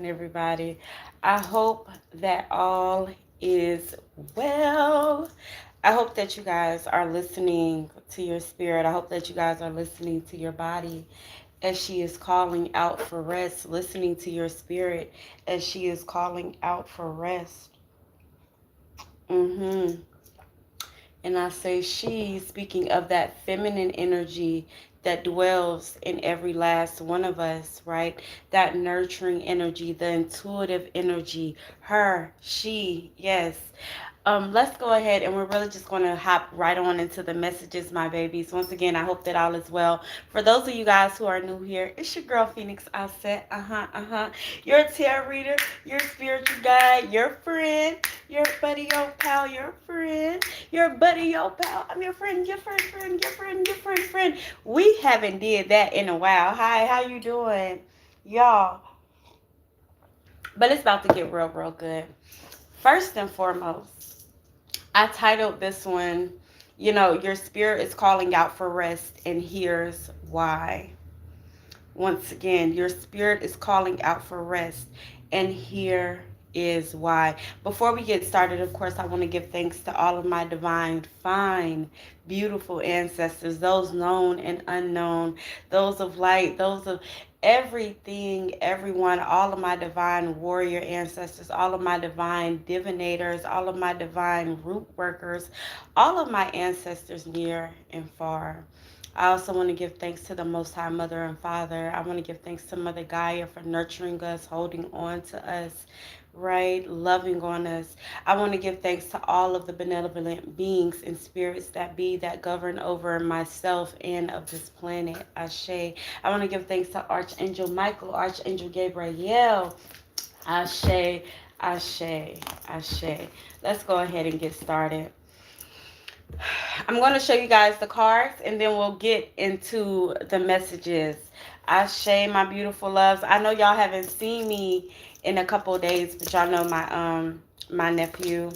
everybody. I hope that all is well. I hope that you guys are listening to your spirit. I hope that you guys are listening to your body as she is calling out for rest, listening to your spirit as she is calling out for rest. Mm-hmm. And I say she, speaking of that feminine energy that dwells in every last one of us, right? That nurturing energy, the intuitive energy, her, she, yes. Let's go ahead and we're really just going to hop right on into the messages, my babies. Once again, I hope that all is well. For those of you guys who are new here, it's your girl Phoenix Offset. Your tarot reader, your spiritual guide, your friend, your buddy, your pal, your friend, your buddy, your pal. I'm your friend, your friend, your friend, your friend. We haven't did that in a while. Hi, how you doing, y'all? But it's about to get real good. First and foremost, I titled this one, your spirit is calling out for rest, and here's why. Once again, your spirit is calling out for rest, and here is why. Before we get started, of course, I want to give thanks to all of my divine, fine, beautiful ancestors, those known and unknown, those of light, those of everything, everyone, all of my divine warrior ancestors, all of my divine divinators, all of my divine root workers, all of my ancestors near and far. I also want to give thanks to the Most High Mother and Father. I want to give thanks to Mother Gaia for nurturing us, holding on to us, right? Loving on us. I want to give thanks to all of the benevolent beings and spirits that be that govern over myself and of this planet. Ashe. I want to give thanks to Archangel Michael, Archangel Gabriel. Ashe, Ashe, Ashe. Let's go ahead and get started. I'm going to show you guys the cards and then we'll get into the messages. Ashe, my beautiful loves. I know y'all haven't seen me in a couple of days, but y'all know my nephew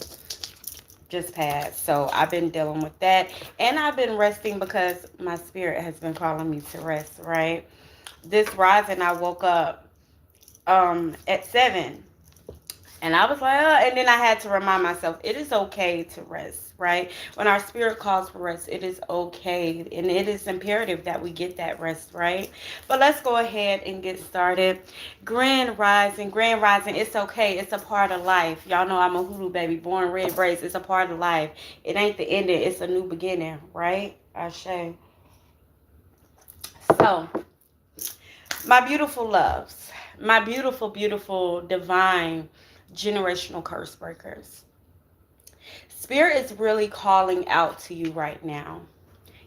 just passed. So I've been dealing with that. And I've been resting because my spirit has been calling me to rest, right? This rising, I woke up at 7. And I was like, and then I had to remind myself, it is okay to rest, right? When our spirit calls for rest, it is okay. And it is imperative that we get that rest, right? But let's go ahead and get started. Grand rising, it's okay. It's a part of life. Y'all know I'm a hoodoo baby, born red braids. It's a part of life. It ain't the ending, it's a new beginning, right? Ashe. So, my beautiful loves, my beautiful, beautiful, divine, generational curse breakers. Spirit is really calling out to you right now.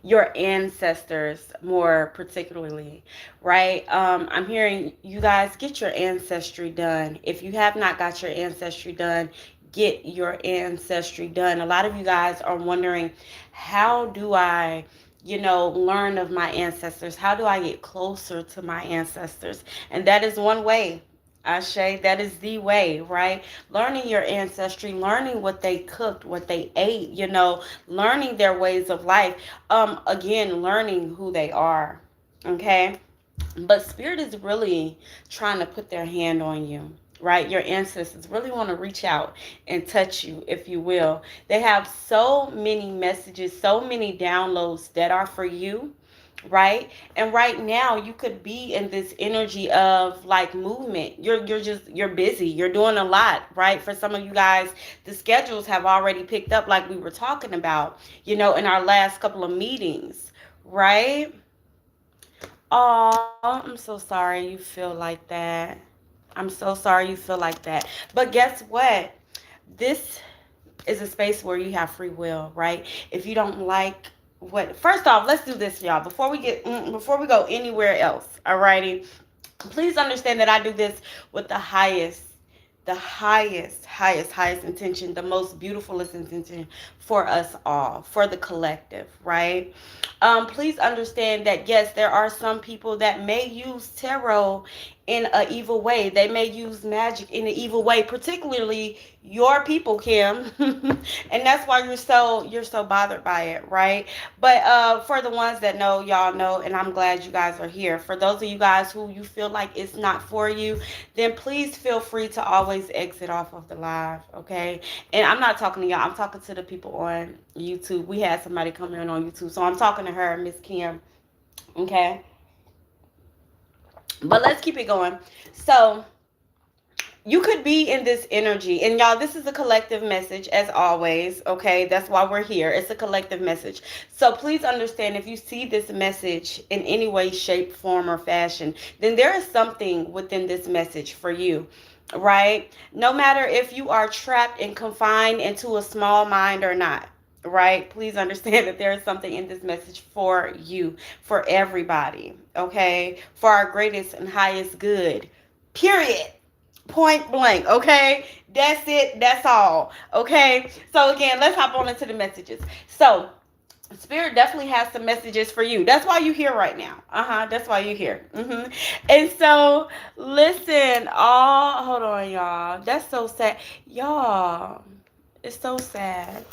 Your ancestors, more particularly, right? I'm hearing you guys get your ancestry done. If you have not got your ancestry done, get your ancestry done. A lot of you guys are wondering, how do I learn of my ancestors? How do I get closer to my ancestors? And that is one way. Ashe, that is the way, right? Learning your ancestry, learning what they cooked, what they ate, learning their ways of life. Again, learning who they are. Okay? But spirit is really trying to put their hand on you, right? Your ancestors really want to reach out and touch you, if you will. They have so many messages, so many downloads that are for you, right? And right now you could be in this energy of like movement. You're busy, you're doing a lot, right? For some of you guys, the schedules have already picked up, like we were talking about, in our last couple of meetings, right? Oh, I'm so sorry you feel like that. I'm so sorry you feel like that. But guess what? This is a space where you have free will, right? If you don't like what, first off, let's do this, y'all. Before we go anywhere else, alrighty? Please understand that I do this with the highest intention, the most beautifulest intention for us all, for the collective, right? Please understand that yes, there are some people that may use tarot in an evil way. They may use magic in an evil way, particularly your people, Kim. And that's why you're so bothered by it, right? But for the ones that know, y'all know, and I'm glad you guys are here. For those of you guys who you feel like it's not for you, then please feel free to always exit off of the live, okay? And I'm not talking to y'all, I'm talking to the people on YouTube. We had somebody come in on YouTube, so I'm talking to her, Miss Kim, okay? But let's keep it going. So you could be in this energy, and y'all, this is a collective message as always, okay? That's why we're here. It's a collective message. So please understand, if you see this message in any way, shape, form, or fashion, then there is something within this message for you, right? No matter if you are trapped and confined into a small mind or not, right? Please understand that there is something in this message for you, for everybody, okay? For our greatest and highest good, period. Point blank, okay? That's it. That's all, okay? So again, let's hop on into the messages. So Spirit definitely has some messages for you. That's why you're here right now. That's why you're here. And so, listen. Oh, hold on, y'all. That's so sad, y'all. It's so sad.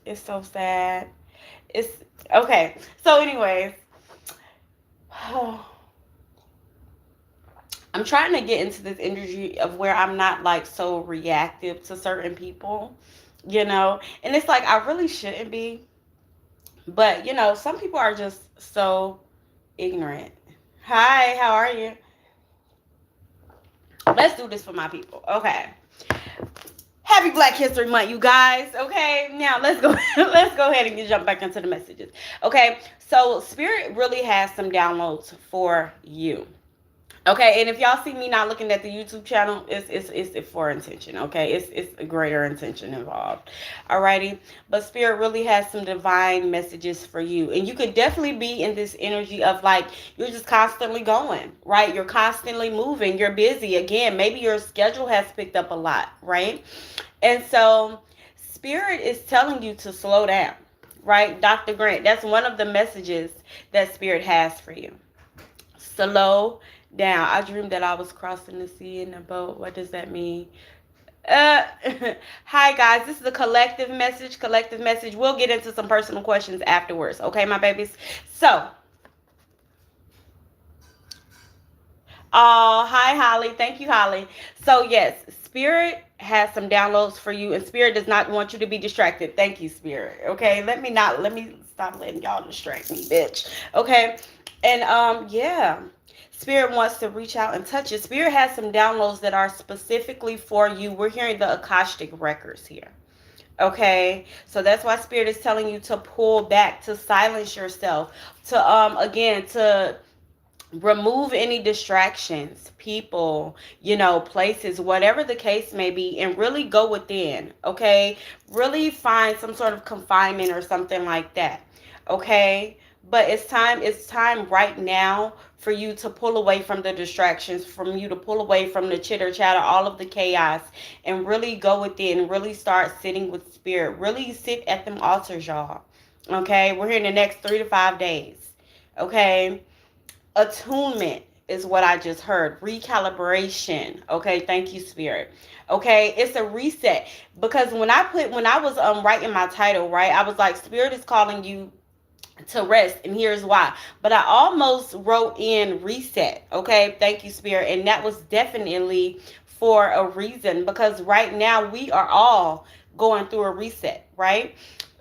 It's so sad. It's okay. So, anyways, I'm trying to get into this energy of where I'm not like so reactive to certain people, and it's like I really shouldn't be, but some people are just so ignorant. Hi, how are you? Let's do this for my people, okay? Happy Black History Month, you guys. Okay, now let's go. Let's go ahead and jump back into the messages. Okay, so Spirit really has some downloads for you. Okay, and if y'all see me not looking at the YouTube channel, it's for intention. Okay, it's a greater intention involved. Alrighty, but Spirit really has some divine messages for you, and you could definitely be in this energy of like you're just constantly going, right? You're constantly moving. You're busy. Again, maybe your schedule has picked up a lot, right? And so Spirit is telling you to slow down, right? Dr. Grant, that's one of the messages that Spirit has for you. Slow down. I dreamed that I was crossing the sea in a boat. What does that mean? Hi guys, this is a collective message. We'll get into some personal questions afterwards. Okay, my babies. So, oh, hi Holly. Thank you, Holly. So yes, Spirit has some downloads for you, and Spirit does not want you to be distracted. Thank you, Spirit. Okay, let me stop letting y'all distract me, bitch. Okay, and yeah. Spirit wants to reach out and touch you. Spirit has some downloads that are specifically for you. We're hearing the Akashic records here. Okay, so that's why Spirit is telling you to pull back, to silence yourself, to again to remove any distractions, people, places, whatever the case may be, and really go within. Okay, really find some sort of confinement or something like that. Okay, but it's time right now for you to pull away from the distractions, from you to pull away from the chitter chatter, all of the chaos, and really go within, really start sitting with Spirit, really sit at them altars, y'all. Okay, we're here in the next 3 to 5 days. Okay, attunement is what I just heard. Recalibration. Okay, thank you, Spirit. Okay, it's a reset, because when I was writing my title, right, I was like, Spirit is calling you to rest, and here's why. But I almost wrote in reset. Okay, thank you, Spirit. And that was definitely for a reason, because right now we are all going through a reset, right?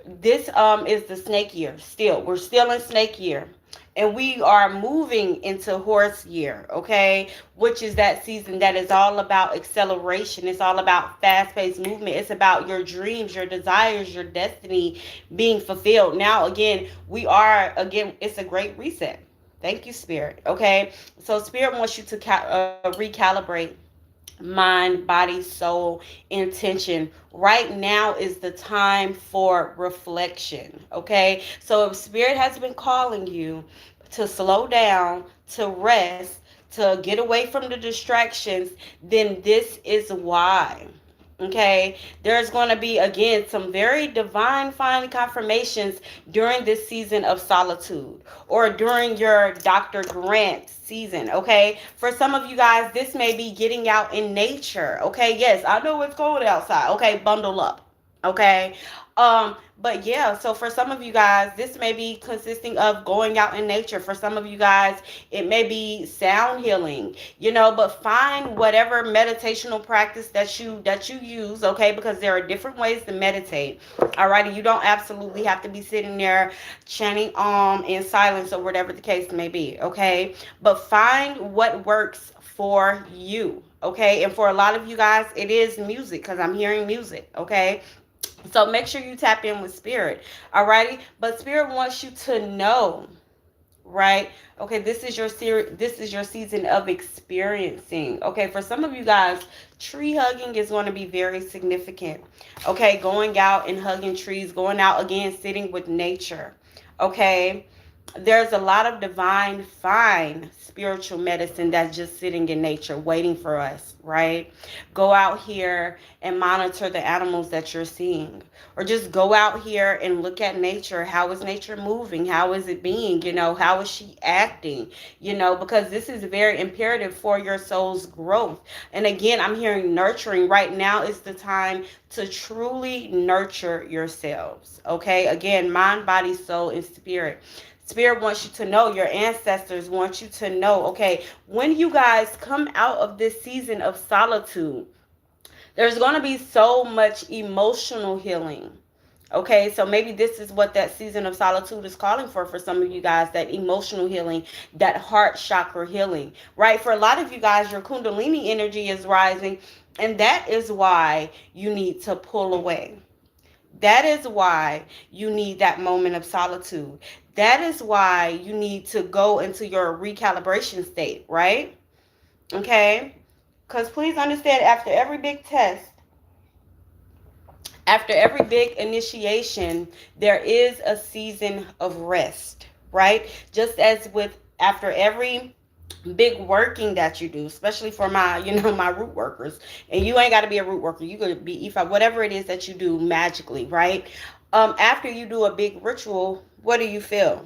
This is the snake year. We're still in snake year, and we are moving into horse year, okay, which is that season that is all about acceleration. It's all about fast-paced movement. It's about your dreams, your desires, your destiny being fulfilled. Now again, it's a great reset. Thank you, Spirit. Okay, so Spirit wants you to recalibrate mind, body, soul, intention. Right now is the time for reflection. Okay, so if Spirit has been calling you to slow down, to rest, to get away from the distractions, then this is why. Okay, there's going to be again some very divine fine confirmations during this season of solitude or during your Dr. Grant season. Okay, for some of you guys, this may be getting out in nature. Okay, yes, I know it's cold outside. Okay, bundle up. Okay, but yeah, so for some of you guys, this may be consisting of going out in nature. For some of you guys, it may be sound healing, but find whatever meditational practice that you use, okay, because there are different ways to meditate. All righty, you don't absolutely have to be sitting there chanting in silence or whatever the case may be, okay, but find what works for you. Okay, and for a lot of you guys, it is music because I'm hearing music. Okay, so make sure you tap in with spirit. Alrighty, but spirit wants you to know, right? Okay, this is your season of experiencing. Okay, for some of you guys, tree hugging is going to be very significant. Okay, going out and hugging trees, going out again, sitting with nature. Okay, there's a lot of divine fine spiritual medicine that's just sitting in nature waiting for us, right? Go out here and monitor the animals that you're seeing, or just go out here and look at nature. How is nature moving? How is it being? How is she acting? Because this is very imperative for your soul's growth. And again, I'm hearing nurturing. Right now is the time to truly nurture yourselves. Okay, again, mind, body, soul, and spirit. Spirit wants you to know, your ancestors want you to know, okay, when you guys come out of this season of solitude, there's going to be so much emotional healing. Okay, so maybe this is what that season of solitude is calling for some of you guys, that emotional healing, that heart chakra healing, right? For a lot of you guys, your Kundalini energy is rising, and that is why you need to pull away. That is why you need that moment of solitude. That is why you need to go into your recalibration state, right? Okay? Because please understand, after every big test, after every big initiation, there is a season of rest, right? Just as with after every big working that you do, especially for my, my root workers. And you ain't got to be a root worker. You could be Ifa, whatever it is that you do magically, right? After you do a big ritual, what do you feel?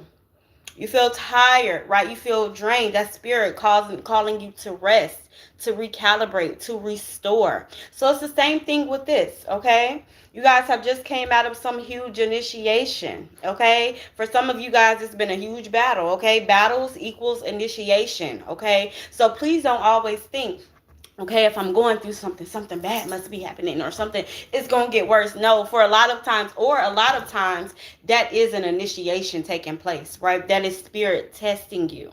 You feel tired, right? You feel drained. That spirit calling you to rest, to recalibrate, to restore. So it's the same thing with this, okay? You guys have just came out of some huge initiation, okay? For some of you guys, it's been a huge battle, okay? Battles equals initiation, okay? So please don't always think, okay, if I'm going through something bad must be happening, or something, it's going to get worse. No, for a lot of times, that is an initiation taking place, right? That is spirit testing you.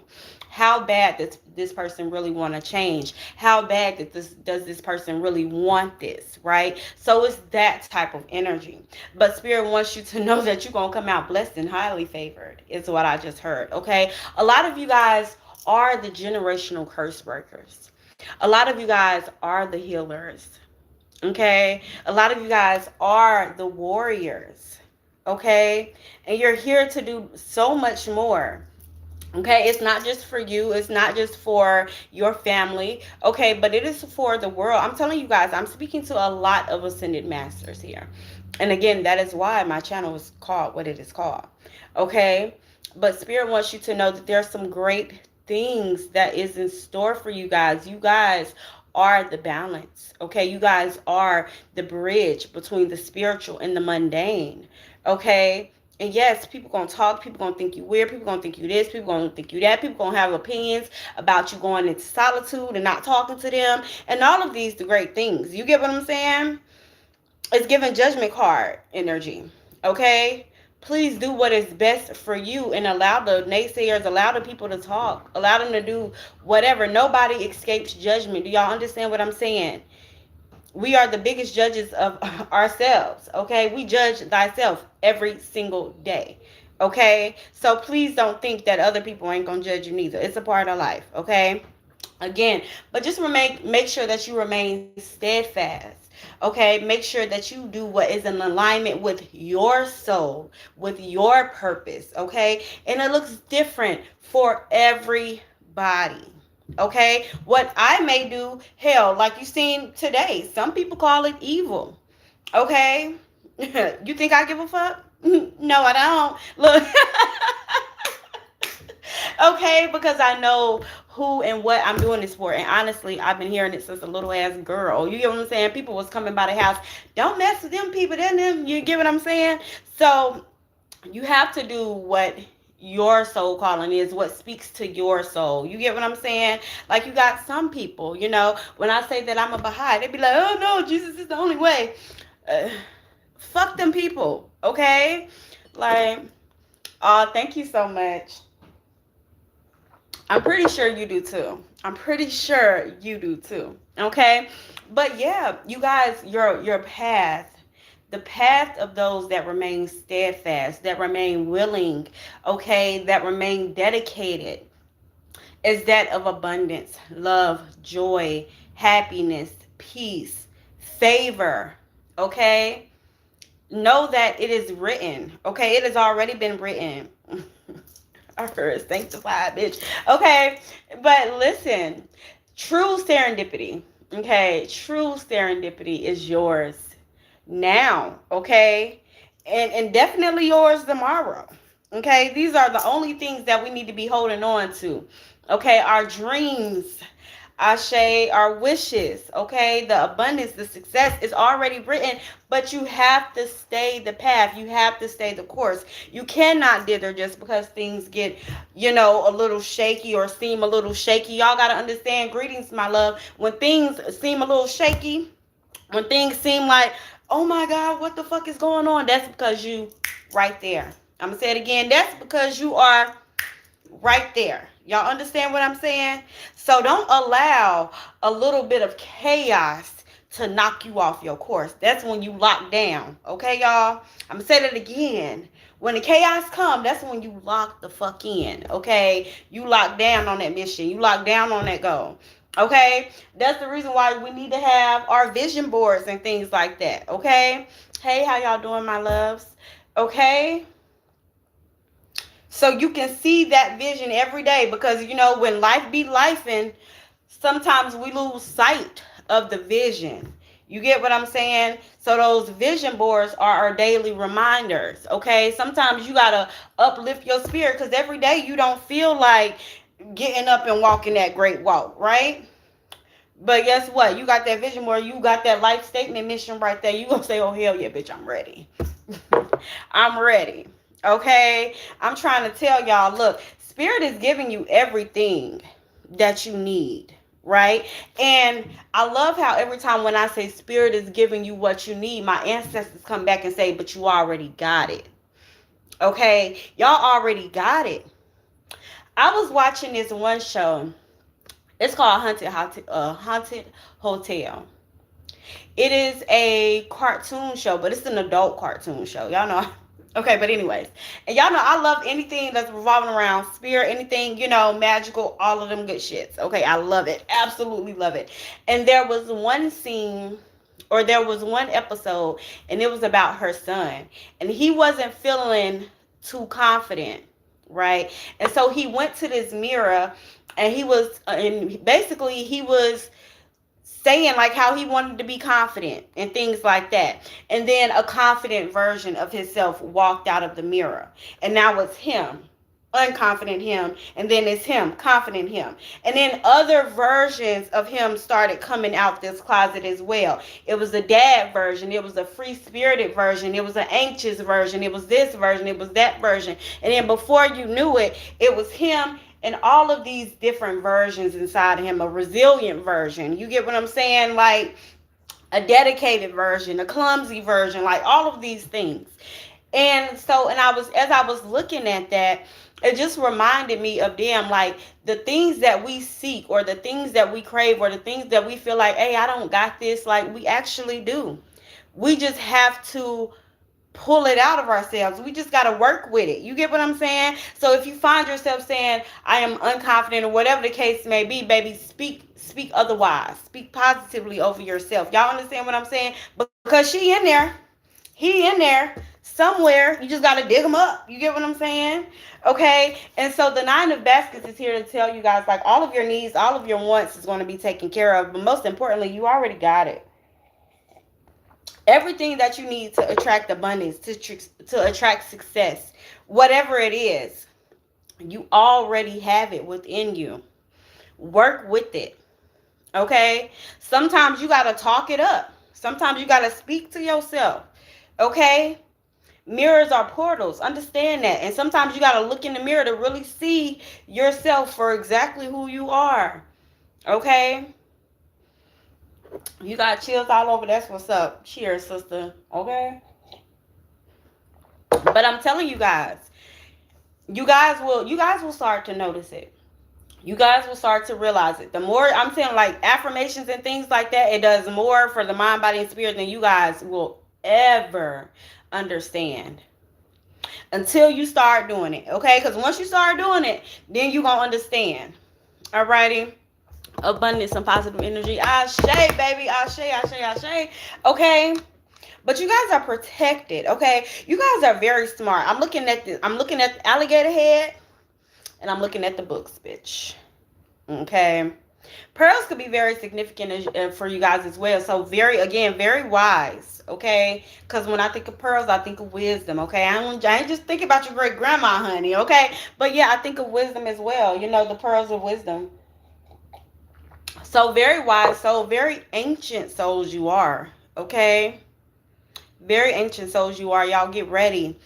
How bad does this person really want to change? How bad does this person really want this, right? So it's that type of energy. But spirit wants you to know that you're going to come out blessed and highly favored, is what I just heard, okay? A lot of you guys are the generational curse breakers. A lot of you guys are the healers, okay? A lot of you guys are the warriors, okay? And you're here to do so much more, okay? It's not just for you. It's not just for your family, okay? But it is for the world. I'm telling you guys, I'm speaking to a lot of ascended masters here. And again, that is why my channel is called what it is called, okay? But Spirit wants you to know that there's some great things that is in store for you guys. You guys are the balance, okay? You guys are the bridge between the spiritual and the mundane, okay? And yes, people gonna talk, people gonna think you weird, people gonna think you this, people gonna think you that, people gonna have opinions about you going into solitude and not talking to them, and all of these the great things. You get what I'm saying? It's giving judgment card energy, okay? Please do what is best for you and allow the naysayers, allow the people to talk, allow them to do whatever. Nobody escapes judgment. Do y'all understand what I'm saying? We are the biggest judges of ourselves, okay? We judge thyself every single day, okay? So please don't think that other people ain't gonna judge you neither. It's a part of life, okay? Again, but just make sure that you remain steadfast, okay? Make sure that you do what is in alignment with your soul, with your purpose, okay? And it looks different for everybody, Okay, what I may do, hell, like you seen today, some people call it evil. Okay, you think I give a fuck? No, I don't. Look, okay, because I know who and what I'm doing this for. And honestly, I've been hearing it since a little ass girl. You get what I'm saying? People was coming by the house. Don't mess with them people, then them. You get what I'm saying? So you have to do what your soul calling is, what speaks to your soul. You get what I'm saying? Like you got some people, when I say that I'm a Baha'i, they be like, oh no, Jesus is the only way. Uh, Fuck them people, okay? Like, thank you so much. I'm pretty sure you do too. I'm pretty sure you do too. Okay? But yeah, you guys, your path, the path of those that remain steadfast, that remain willing, okay, that remain dedicated, is that of abundance, love, joy, happiness, peace, favor, okay? Know that it is written, okay? It has already been written. I heard sanctified, bitch. Okay, but listen, true serendipity, okay? True serendipity is yours now, okay? And definitely yours tomorrow. Okay? These are the only things that we need to be holding on to. Okay? Our dreams, Ashe, our wishes, okay? The abundance, the success is already written, but you have to stay the path. You have to stay the course. You cannot dither just because things get, a little shaky or seem a little shaky. Y'all got to understand, greetings, my love. When things seem a little shaky, when things seem like, oh my God, what the fuck is going on? That's because you right there. I'm going to say it again. That's because you are right there. Y'all understand what I'm saying? So don't allow a little bit of chaos to knock you off your course. That's when you lock down. Okay, y'all? I'm going to say that again. When the chaos come, that's when you lock the fuck in. Okay? You lock down on that mission. You lock down on that goal. Okay? That's the reason why we need to have our vision boards and things like that. Okay? Hey, how y'all doing, my loves? Okay? So you can see that vision every day because, when life be lifing, sometimes we lose sight of the vision. You get what I'm saying? So those vision boards are our daily reminders, okay? Sometimes you got to uplift your spirit because every day you don't feel like getting up and walking that great walk, right? But guess what? You got that vision board. You got that life statement mission right there. You going to say, oh, hell yeah, bitch, I'm ready. I'm ready. Okay? I'm trying to tell y'all, look, Spirit is giving you everything that you need, right? And I love how every time when I say Spirit is giving you what you need, my ancestors come back and say, but you already got it. Okay? Y'all already got it. I was watching this one show. It's called Haunted Hotel. It is a cartoon show, but it's an adult cartoon show. Y'all know. Okay, but anyways. And y'all know I love anything that's revolving around spirit, anything, magical, all of them good shits. Okay, I love it. Absolutely love it. And there was one scene, or there was one episode, and it was about her son. And he wasn't feeling too confident, right? And so he went to this mirror, and basically he was saying like how he wanted to be confident and things like that. And then a confident version of himself walked out of the mirror. And now it's him, unconfident him, and then it's him, confident him. And then other versions of him started coming out this closet as well. It was a dad version, it was a free-spirited version, it was an anxious version, it was this version, it was that version. And then before you knew it, it was him and all of these different versions inside of him, a resilient version. You get what I'm saying? Like a dedicated version, a clumsy version, like all of these things. And so, as I was looking at that, it just reminded me of them, like the things that we seek or the things that we crave or the things that we feel like, hey, I don't got this. Like we actually do. We just have to pull it out of ourselves. We just got to work with it. You get what I'm saying? So if you find yourself saying, I am unconfident or whatever the case may be, baby, speak otherwise. Speak positively over yourself. Y'all understand what I'm saying? Because she in there. He in there. somewhere. You just got to dig them up. You get what I'm saying? Okay. And so the Nine of Baskets is here to tell you guys, like, all of your needs, all of your wants is going to be taken care of. But most importantly, you already got it. Everything that you need to attract abundance, to attract success, whatever it is, you already have it within you. Work with it. Okay? Sometimes you got to talk it up. Sometimes you got to speak to yourself. Okay? Mirrors are portals. Understand that. And sometimes you got to look in the mirror to really see yourself for exactly who you are. Okay? You got chills all over. That's what's up. Cheers, sister. Okay? But I'm telling you guys will start to notice it. You guys will start to realize it. The more I'm saying, like, affirmations and things like that, it does more for the mind, body, and spirit than you guys will ever understand until you start doing it. Okay? Because once you start doing it, then you're going to understand. Alrighty? Abundance and positive energy. Ashe, baby. Ashe, ashe, ashe. Okay? But you guys are protected. Okay? You guys are very smart. I'm looking at the alligator head. And I'm looking at the books, bitch. Okay. Pearls could be very significant for you guys as well. So very wise. Okay. Because when I think of pearls, I think of wisdom. Okay. I ain't just thinking about your great grandma, honey. Okay. But yeah, I think of wisdom as well. You know, the pearls of wisdom. So very wise soul, very ancient souls you are. Okay. Very ancient souls you are. Y'all get ready.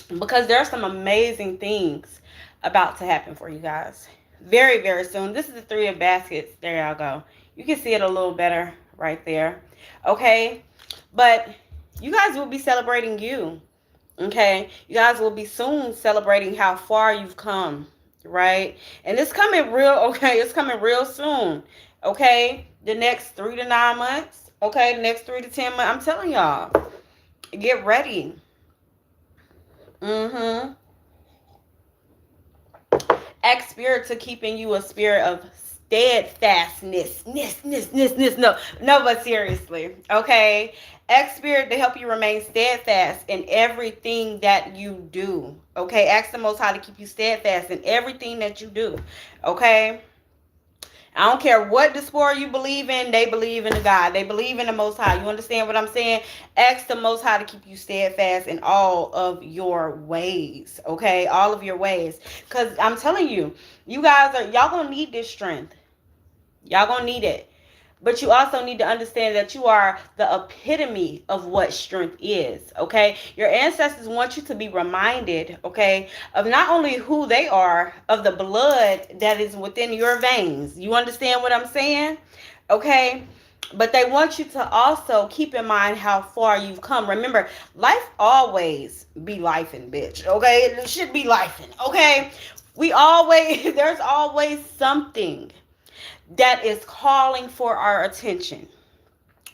Because there are some amazing things about to happen for you guys very, very soon. This is the Three of Baskets. There y'all go. You can see it a little better right there. Okay. But you guys will be celebrating you. Okay. You guys will be soon celebrating how far you've come. Right. And it's coming real. Okay. It's coming real soon. Okay. The next 3 to 9 months. Okay. The next 3 to 10 months. I'm telling y'all. Get ready. Ask spirit to keep in you a spirit of steadfastness. No, but seriously. Okay. Ask spirit to help you remain steadfast in everything that you do. Okay. Ask the Most High to keep you steadfast in everything that you do. Okay. I don't care what diaspora you believe in. They believe in the God. They believe in the Most High. You understand what I'm saying? Ask the Most High to keep you steadfast in all of your ways. Okay? All of your ways. Because I'm telling you, y'all going to need this strength. Y'all going to need it. But you also need to understand that you are the epitome of what strength is, okay? Your ancestors want you to be reminded, okay, of not only who they are, of the blood that is within your veins. You understand what I'm saying? Okay? But they want you to also keep in mind how far you've come. Remember, life always be lifing, bitch, okay? It should be lifing, okay? There's always something that is calling for our attention,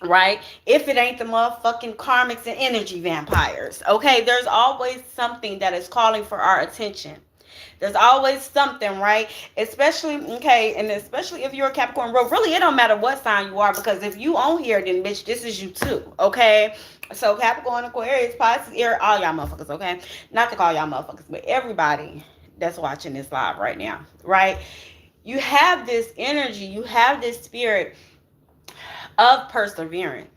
right? If it ain't the motherfucking karmics and energy vampires, okay? There's always something that is calling for our attention. There's always something, right? Especially if you're a Capricorn, really, it don't matter what sign you are, because if you on here, then bitch, this is you too, okay? So Capricorn, Aquarius, Pisces, Aries, all y'all motherfuckers, okay? Not to call y'all motherfuckers, but everybody that's watching this live right now, right? You have this energy, you have this spirit of perseverance,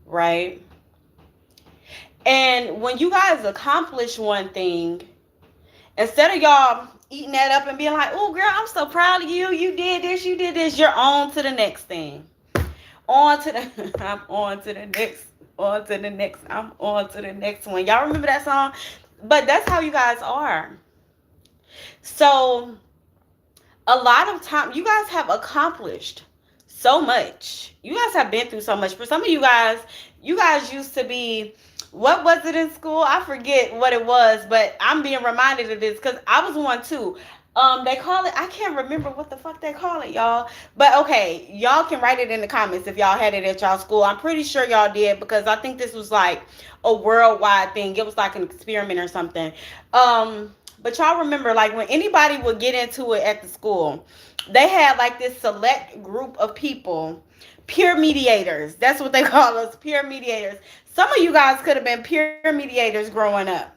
right? And when you guys accomplish one thing, instead of y'all eating that up and being like, oh, girl, I'm so proud of you. You did this, you're on to the next thing. I'm on to the next one. Y'all remember that song? But that's how you guys are. So a lot of time, you guys have accomplished so much. You guys have been through so much. For some of you guys used to be, what was it in school? I forget what it was, but I'm being reminded of this because I was one too. They call it, I can't remember what the fuck they call it, y'all. But okay, y'all can write it in the comments if y'all had it at y'all school. I'm pretty sure y'all did, because I think this was like a worldwide thing. It was like an experiment or something. But y'all remember, like, when anybody would get into it at the school, they had like this select group of people Peer mediators. That's what they call us, peer mediators. Some of you guys could have been peer mediators growing up,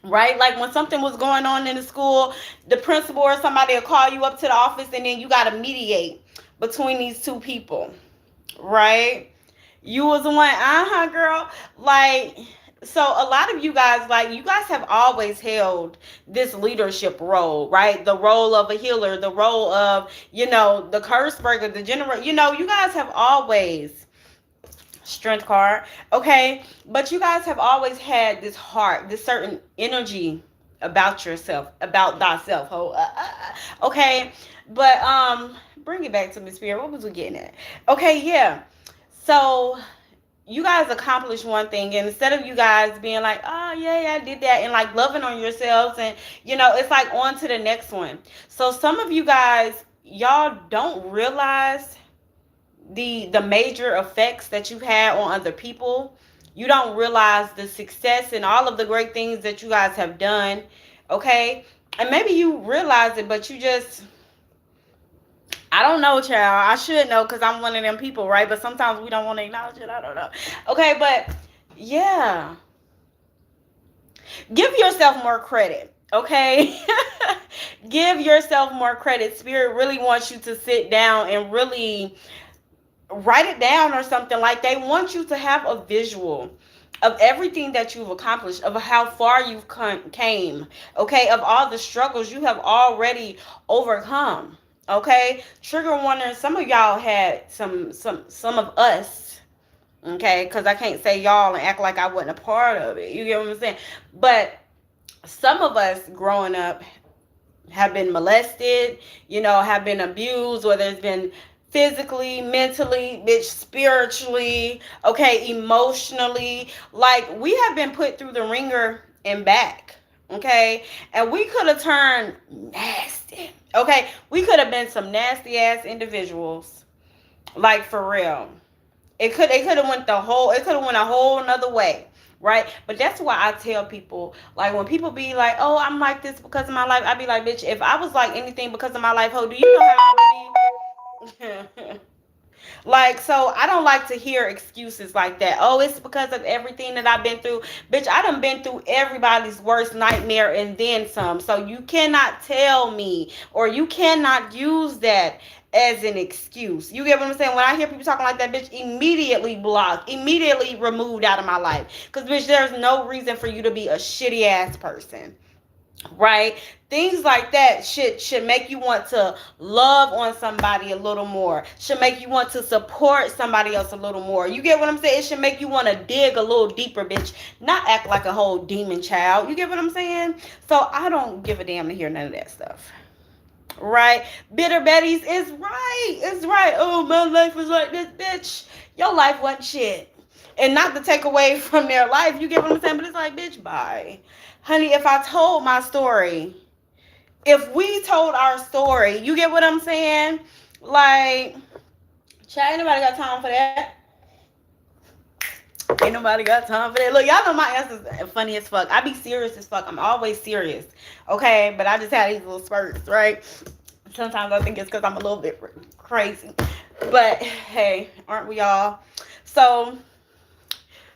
right? Like when something was going on in the school, the principal or somebody will call you up to the office, and then you got to mediate between these two people, right? You was the one, girl. Like, so a lot of you guys, like, you guys have always held this leadership role, right? The role of a healer, the role of, the curse breaker, the general, you guys have always, strength card, okay? But you guys have always had this heart, this certain energy about yourself, about thyself, okay? But, bring it back to me, Spirit. What was we getting at? Okay, yeah. So you guys accomplished one thing, and instead of you guys being like, oh yeah, I did that, and like loving on yourselves, and it's like on to the next one. So some of you guys, y'all don't realize the major effects that you've had on other people. You don't realize the success and all of the great things that you guys have done, okay? And maybe you realize it, but you just, I don't know, child. I should know because I'm one of them people, right? But sometimes we don't want to acknowledge it. I don't know. Okay, but yeah. Give yourself more credit, okay? Give yourself more credit. Spirit really wants you to sit down and really write it down or something. Like, they want you to have a visual of everything that you've accomplished, of how far you've came, okay? Of all the struggles you have already overcome. Okay, trigger warning. Some of y'all had some of us, okay, because I can't say y'all and act like I wasn't a part of it. You get what I'm saying? But some of us growing up have been molested, have been abused, whether it's been physically, mentally, bitch, spiritually, okay, emotionally. Like, we have been put through the ringer and back, okay? And we could have turned nasty. Okay, we could have been some nasty ass individuals, like, for real. It could have went a whole another way, right? But that's why I tell people, like, when people be like, oh, I'm like this because of my life, I be like, bitch, if I was like anything because of my life, do you know how I would be? Like, so I don't like to hear excuses like that. Oh, it's because of everything that I've been through. Bitch, I done been through everybody's worst nightmare and then some. So you cannot tell me, or you cannot use that as an excuse. You get what I'm saying? When I hear people talking like that, bitch, immediately blocked, immediately removed out of my life. Because, bitch, there's no reason for you to be a shitty ass person. Right? Things like that should make you want to love on somebody a little more. Should make you want to support somebody else a little more. You get what I'm saying? It should make you want to dig a little deeper, bitch. Not act like a whole demon child. You get what I'm saying? So I don't give a damn to hear none of that stuff. Right? Bitter Betty's is right. It's right. Oh, my life was like this, bitch. Your life wasn't shit. And not to take away from their life. You get what I'm saying? But it's like, bitch, bye. Honey, if I told my story, if we told our story, you get what I'm saying? Like, child, ain't nobody got time for that. Ain't nobody got time for that. Look, y'all know my answer's funny as fuck. I be serious as fuck. I'm always serious. Okay? But I just have these little spurts, right? Sometimes I think it's because I'm a little bit crazy. But, hey, aren't we all? So,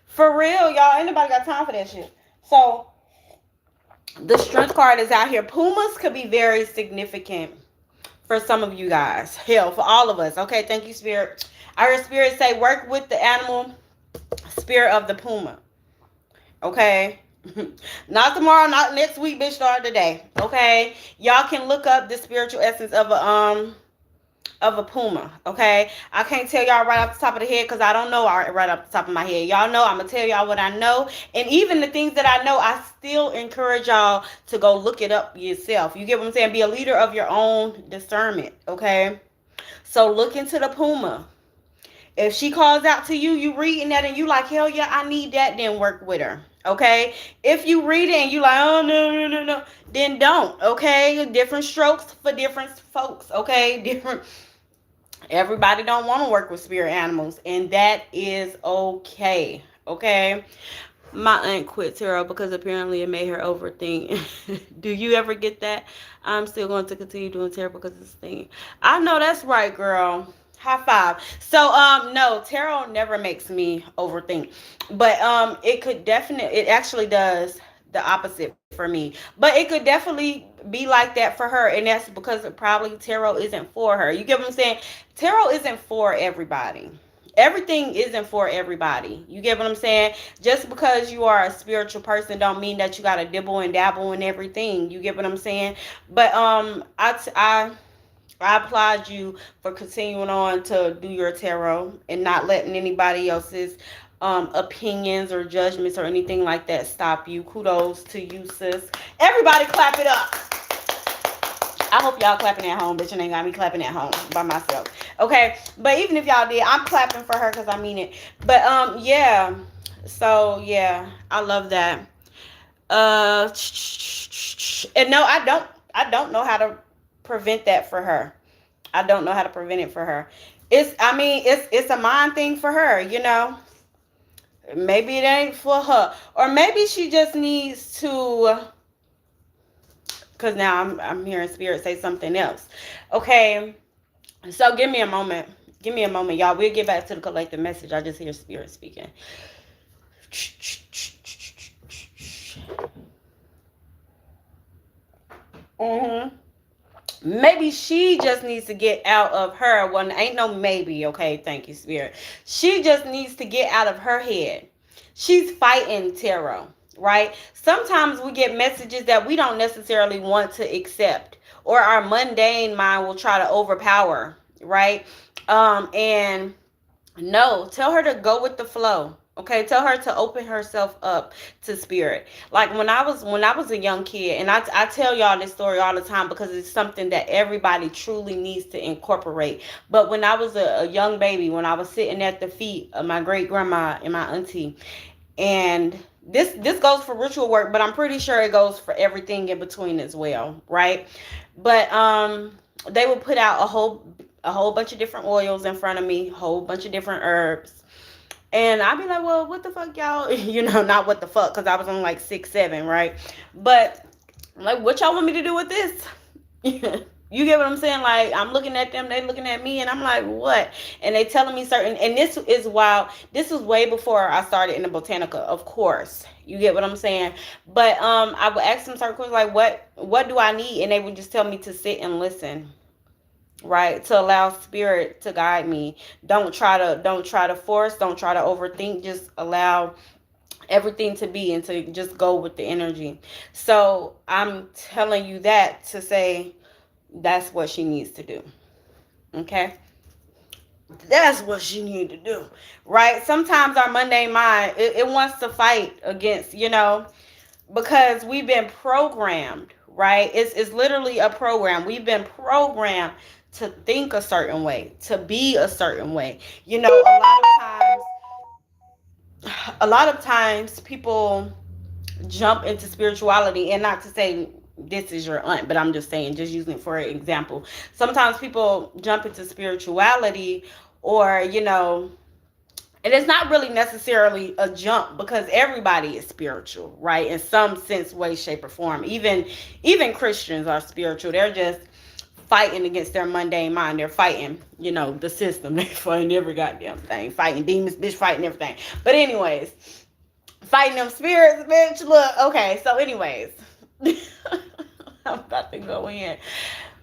for real, y'all, ain't nobody got time for that shit. So, the strength card is out here. Pumas could be very significant for some of you guys. Hell, for all of us. Okay, thank you, Spirit. I heard Spirit say, work with the animal spirit of the puma. Okay? Not tomorrow, not next week, bitch, start today. Okay? Y'all can look up the spiritual essence of a puma, okay? I can't tell y'all right off the top of the head because I don't know right off the top of my head. Y'all know I'm going to tell y'all what I know. And even the things that I know, I still encourage y'all to go look it up yourself. You get what I'm saying? Be a leader of your own discernment, okay? So look into the puma. If she calls out to you, you reading that and you like, hell yeah, I need that, then work with her, okay? If you read it and you like, oh, no, then don't, okay? Different strokes for different folks, okay? Everybody don't want to work with spirit animals, and that is okay, okay? My aunt quit tarot because apparently it made her overthink. Do you ever get that? I'm still going to continue doing tarot because it's a thing. I know that's right, girl. High five. So no, tarot never makes me overthink. But it could definitely, it actually does the opposite for me. But it could definitely be like that for her, and that's because probably tarot isn't for her. You get what I'm saying? Tarot isn't for everybody. Everything isn't for everybody. You get what I'm saying? Just because you are a spiritual person don't mean that you got to dibble and dabble in everything. You get what I'm saying? But I applaud you for continuing on to do your tarot and not letting anybody else's opinions or judgments or anything like that stop you. Kudos to you, sis. Everybody clap it up. I hope y'all clapping at home, bitch, and ain't got me clapping at home by myself. Okay, but even if y'all did, I'm clapping for her because I mean it. But yeah. So yeah, I love that. Uh, and no, I don't. I don't know how to prevent that for her. I don't know how to prevent it for her. I mean, it's a mind thing for her, you know. Maybe it ain't for her, or maybe she just needs to. Cause now I'm hearing spirit say something else. Okay, so give me a moment. Give me a moment, y'all. We'll get back to the collective message. I just hear spirit speaking. Mm-hmm. Maybe she just needs to get out of her. Well, ain't no maybe. Okay, thank you, spirit. She just needs to get out of her head. She's fighting tarot, right? Sometimes we get messages that we don't necessarily want to accept, or our mundane mind will try to overpower, right? And no, tell her to go with the flow. Okay, tell her to open herself up to spirit. Like when I was a young kid, and I tell y'all this story all the time because it's something that everybody truly needs to incorporate. But when I was a young baby, when I was sitting at the feet of my great grandma and my auntie, and this goes for ritual work, but I'm pretty sure it goes for everything in between as well, right? But they would put out a whole bunch of different oils in front of me, whole bunch of different herbs. And I'd be like, well, what the fuck, y'all? Not what the fuck, because I was on like 6, 7, right? But like, what y'all want me to do with this? You get what I'm saying? Like, I'm looking at them, they looking at me, and I'm like, what? And they telling me certain, and this is wild. This was way before I started in the Botanica, of course. You get what I'm saying? But I would ask them certain questions like, what do I need? And they would just tell me to sit and listen, right? To allow spirit to guide me. Don't try to force, don't try to overthink, just allow everything to be and to just go with the energy. So I'm telling you that to say that's what she needs to do. Okay? That's what she need to do. Right? Sometimes our mundane mind, it wants to fight against, because we've been programmed, right? It's literally a program. We've been programmed to think a certain way, to be a certain way. A lot of times people jump into spirituality, and not to say this is your aunt, but I'm just saying, just using it for an example. Sometimes people jump into spirituality, or and it's not really necessarily a jump, because everybody is spiritual, right? In some sense, way, shape, or form. Even Christians are spiritual. They're just fighting against their mundane mind. They're fighting, the system. They fighting every goddamn thing. Fighting demons, bitch, fighting everything. But anyways, fighting them spirits, bitch. Look, okay. So anyways, I'm about to go in.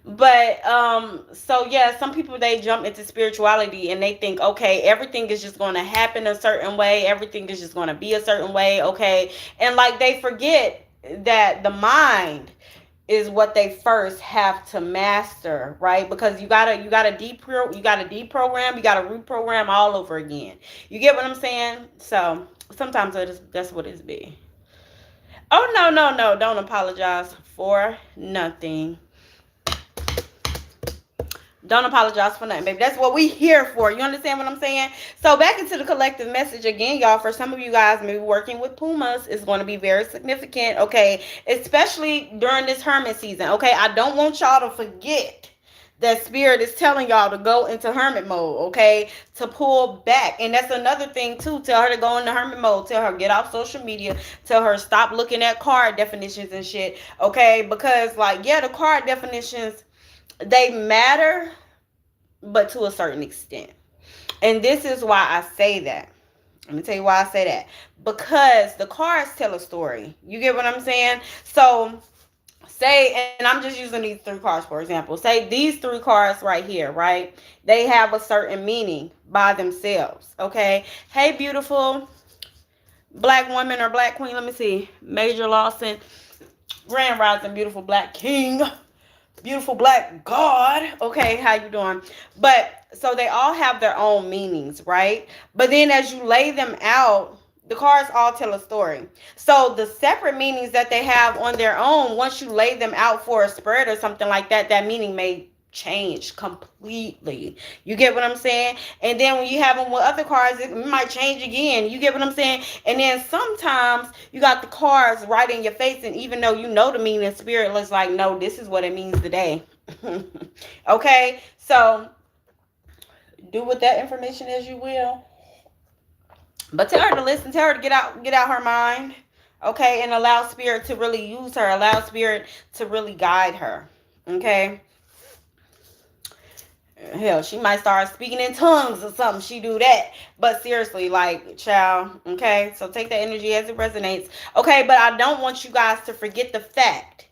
But so yeah, some people, they jump into spirituality and they think, okay, everything is just going to happen a certain way, everything is just going to be a certain way, okay? And like, they forget that the mind is what they first have to master, right? Because you gotta deprogram, you gotta reprogram all over again. You get what I'm saying? So sometimes that's what it's be. Oh, no, don't apologize for nothing. Don't apologize for nothing, baby. That's what we here for. You understand what I'm saying? So back into the collective message again, y'all. For some of you guys, maybe working with Pumas is going to be very significant, okay? Especially during this hermit season, okay? I don't want y'all to forget that spirit is telling y'all to go into hermit mode, okay? To pull back. And that's another thing too. Tell her to go into hermit mode. Tell her get off social media. Tell her stop looking at card definitions and shit, okay? Because like, yeah, the card definitions, they matter, but to a certain extent. And this is why I say that. Let me tell you why I say that. Because the cards tell a story. You get what I'm saying? So say, and I'm just using these three cards for example. Say these three cards right here, right? They have a certain meaning by themselves. Okay. Hey, beautiful black woman or black queen. Let me see. Major Lawson. Grand Rising, beautiful black king. Beautiful black god. Okay, how you doing? But so they all have their own meanings, right? But then as you lay them out, the cards all tell a story. So the separate meanings that they have on their own, once you lay them out for a spread or something like that, that meaning may change completely. You get what I'm saying? And then when you have them with other cards, it might change again. You get what I'm saying? And then sometimes you got the cards right in your face, and even though you know the meaning, spirit looks like, no, this is what it means today. Okay, so do with that information as you will. But tell her to listen, tell her to get out her mind. Okay, and allow spirit to really use her, allow spirit to really guide her. Okay. Hell, she might start speaking in tongues or something. She do that. But seriously, like, child, okay? So take that energy as it resonates. Okay, but I don't want you guys to forget the fact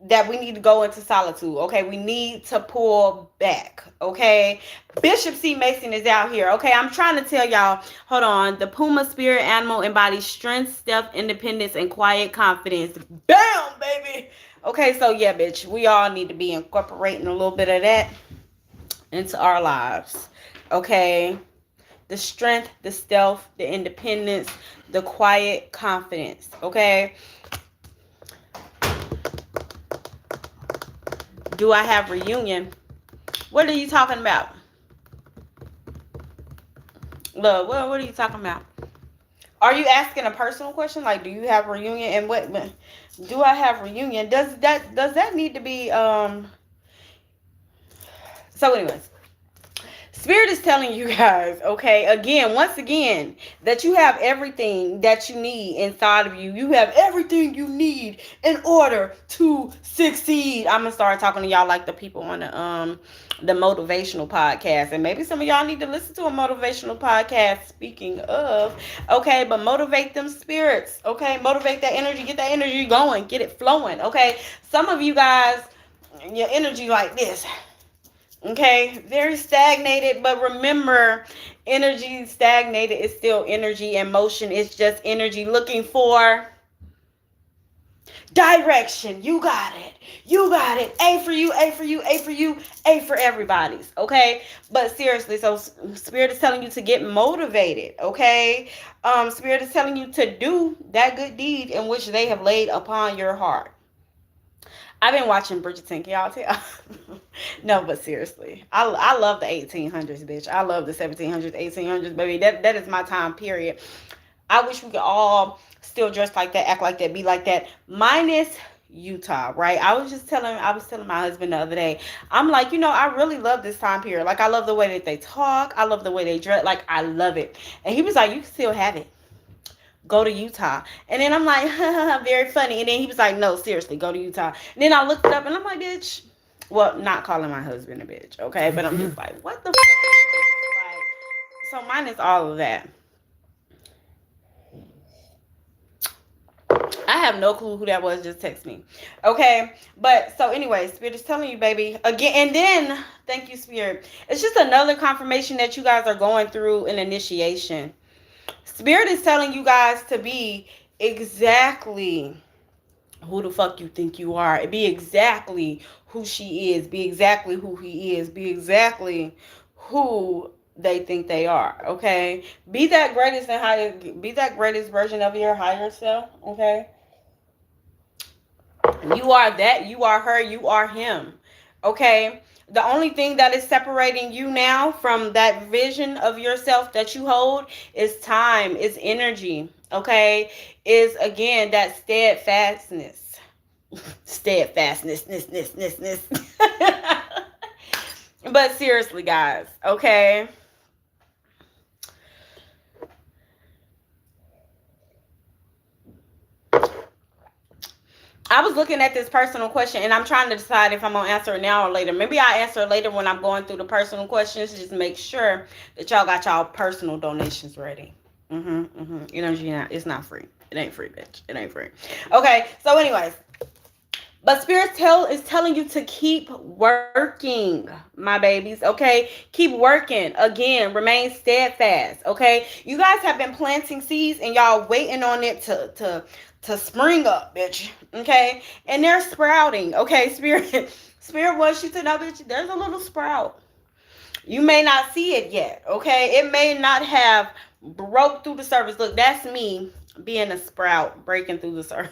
that we need to go into solitude. Okay, we need to pull back. Okay, Bishop C. Mason is out here. Okay, I'm trying to tell y'all. Hold on. The Puma spirit animal embodies strength, stealth, independence, and quiet confidence. Bam, baby. Okay, so yeah, bitch, we all need to be incorporating a little bit of that into our lives. Okay, the strength, the stealth, the independence, the quiet confidence. Okay. Do I have reunion? What are you talking about? Look, what are you talking about? Are you asking a personal question? Like, do you have reunion? And what do I have reunion? Does that need to be so anyways, Spirit is telling you guys, okay, again, once again, that you have everything that you need inside of you. You have everything you need in order to succeed. I'm gonna start talking to y'all like the people on the motivational podcast, and maybe some of y'all need to listen to a motivational podcast. Speaking of, okay, but motivate them spirits, okay, motivate that energy, get that energy going, get it flowing, okay. Some of you guys, your energy like this. Okay, very stagnated, but remember, energy stagnated is still energy, and motion is just energy looking for direction. You got it. You got it. A for you, A for you, A for you, A for everybody's. Okay, but seriously, so Spirit is telling you to get motivated. Okay, Spirit is telling you to do that good deed in which they have laid upon your heart. I've been watching Bridgerton. Can y'all tell? No, but seriously, I love the 1800s, bitch. I love the 1700s, 1800s, baby. That is my time period. I wish we could all still dress like that, act like that, be like that, minus Utah, right? I was telling my husband the other day, I'm like, I really love this time period. Like, I love the way that they talk. I love the way they dress. Like, I love it. And he was like, you can still have it. Go to Utah. And then I'm like, very funny. And then he was like, no, seriously, go to Utah. And then I looked it up and I'm like, bitch. Well, not calling my husband a bitch, okay? But I'm just like, what the fuck is a bitch? Like, so mine is all of that. I have no clue who that was. Just text me. Okay. But so anyway, Spirit is telling you, baby. Again, and then, thank you, Spirit. It's just another confirmation that you guys are going through an initiation. Spirit is telling you guys to be exactly who the fuck you think you are. Be exactly who she is. Be exactly who he is. Be exactly who they think they are. Okay? Be that greatest and highest. Be that greatest version of your higher self. Okay? You are that. You are her. You are him. Okay? The only thing that is separating you now from that vision of yourself that you hold is time, is energy, okay? Is, again, that steadfastness. Steadfastness. But seriously, guys, okay? I was looking at this personal question, and I'm trying to decide if I'm gonna answer it now or later. Maybe I answer it later when I'm going through the personal questions. Just make sure that y'all got y'all personal donations ready. You know, it's not free. It ain't free, bitch. It ain't free. Okay. So, anyways, but is telling you to keep working, my babies, okay? Keep working. Again, remain steadfast, okay? You guys have been planting seeds and y'all waiting on it to spring up, bitch, okay? And they're sprouting, okay? Spirit wants you to know, bitch, there's a little sprout. You may not see it yet, okay? It may not have broke through the surface. Look, that's me being a sprout, breaking through the surface.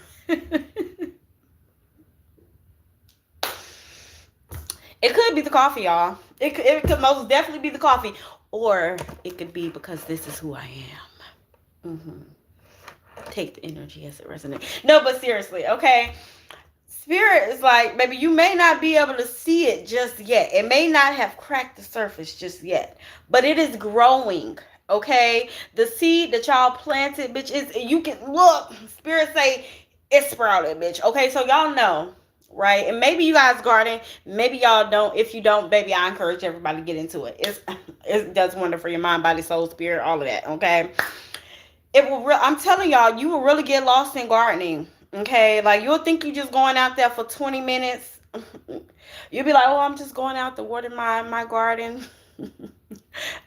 It could be the coffee, y'all. It could most definitely be the coffee. Or it could be because this is who I am. Take the energy as it resonates. No, but seriously, okay? Spirit is like, baby, you may not be able to see it just yet. It may not have cracked the surface just yet. But it is growing, okay? The seed that y'all planted, bitch, you can look. Spirit say it's sprouted, bitch. Okay, so y'all know. Right, and maybe you guys garden, maybe y'all don't. If you don't, baby, I encourage everybody to get into it. It does wonder for your mind, body, soul, spirit, all of that. Okay, I'm telling y'all, you will really get lost in gardening. Okay, like you'll think you just going out there for 20 minutes. You'll be like, oh, I'm just going out to water my garden.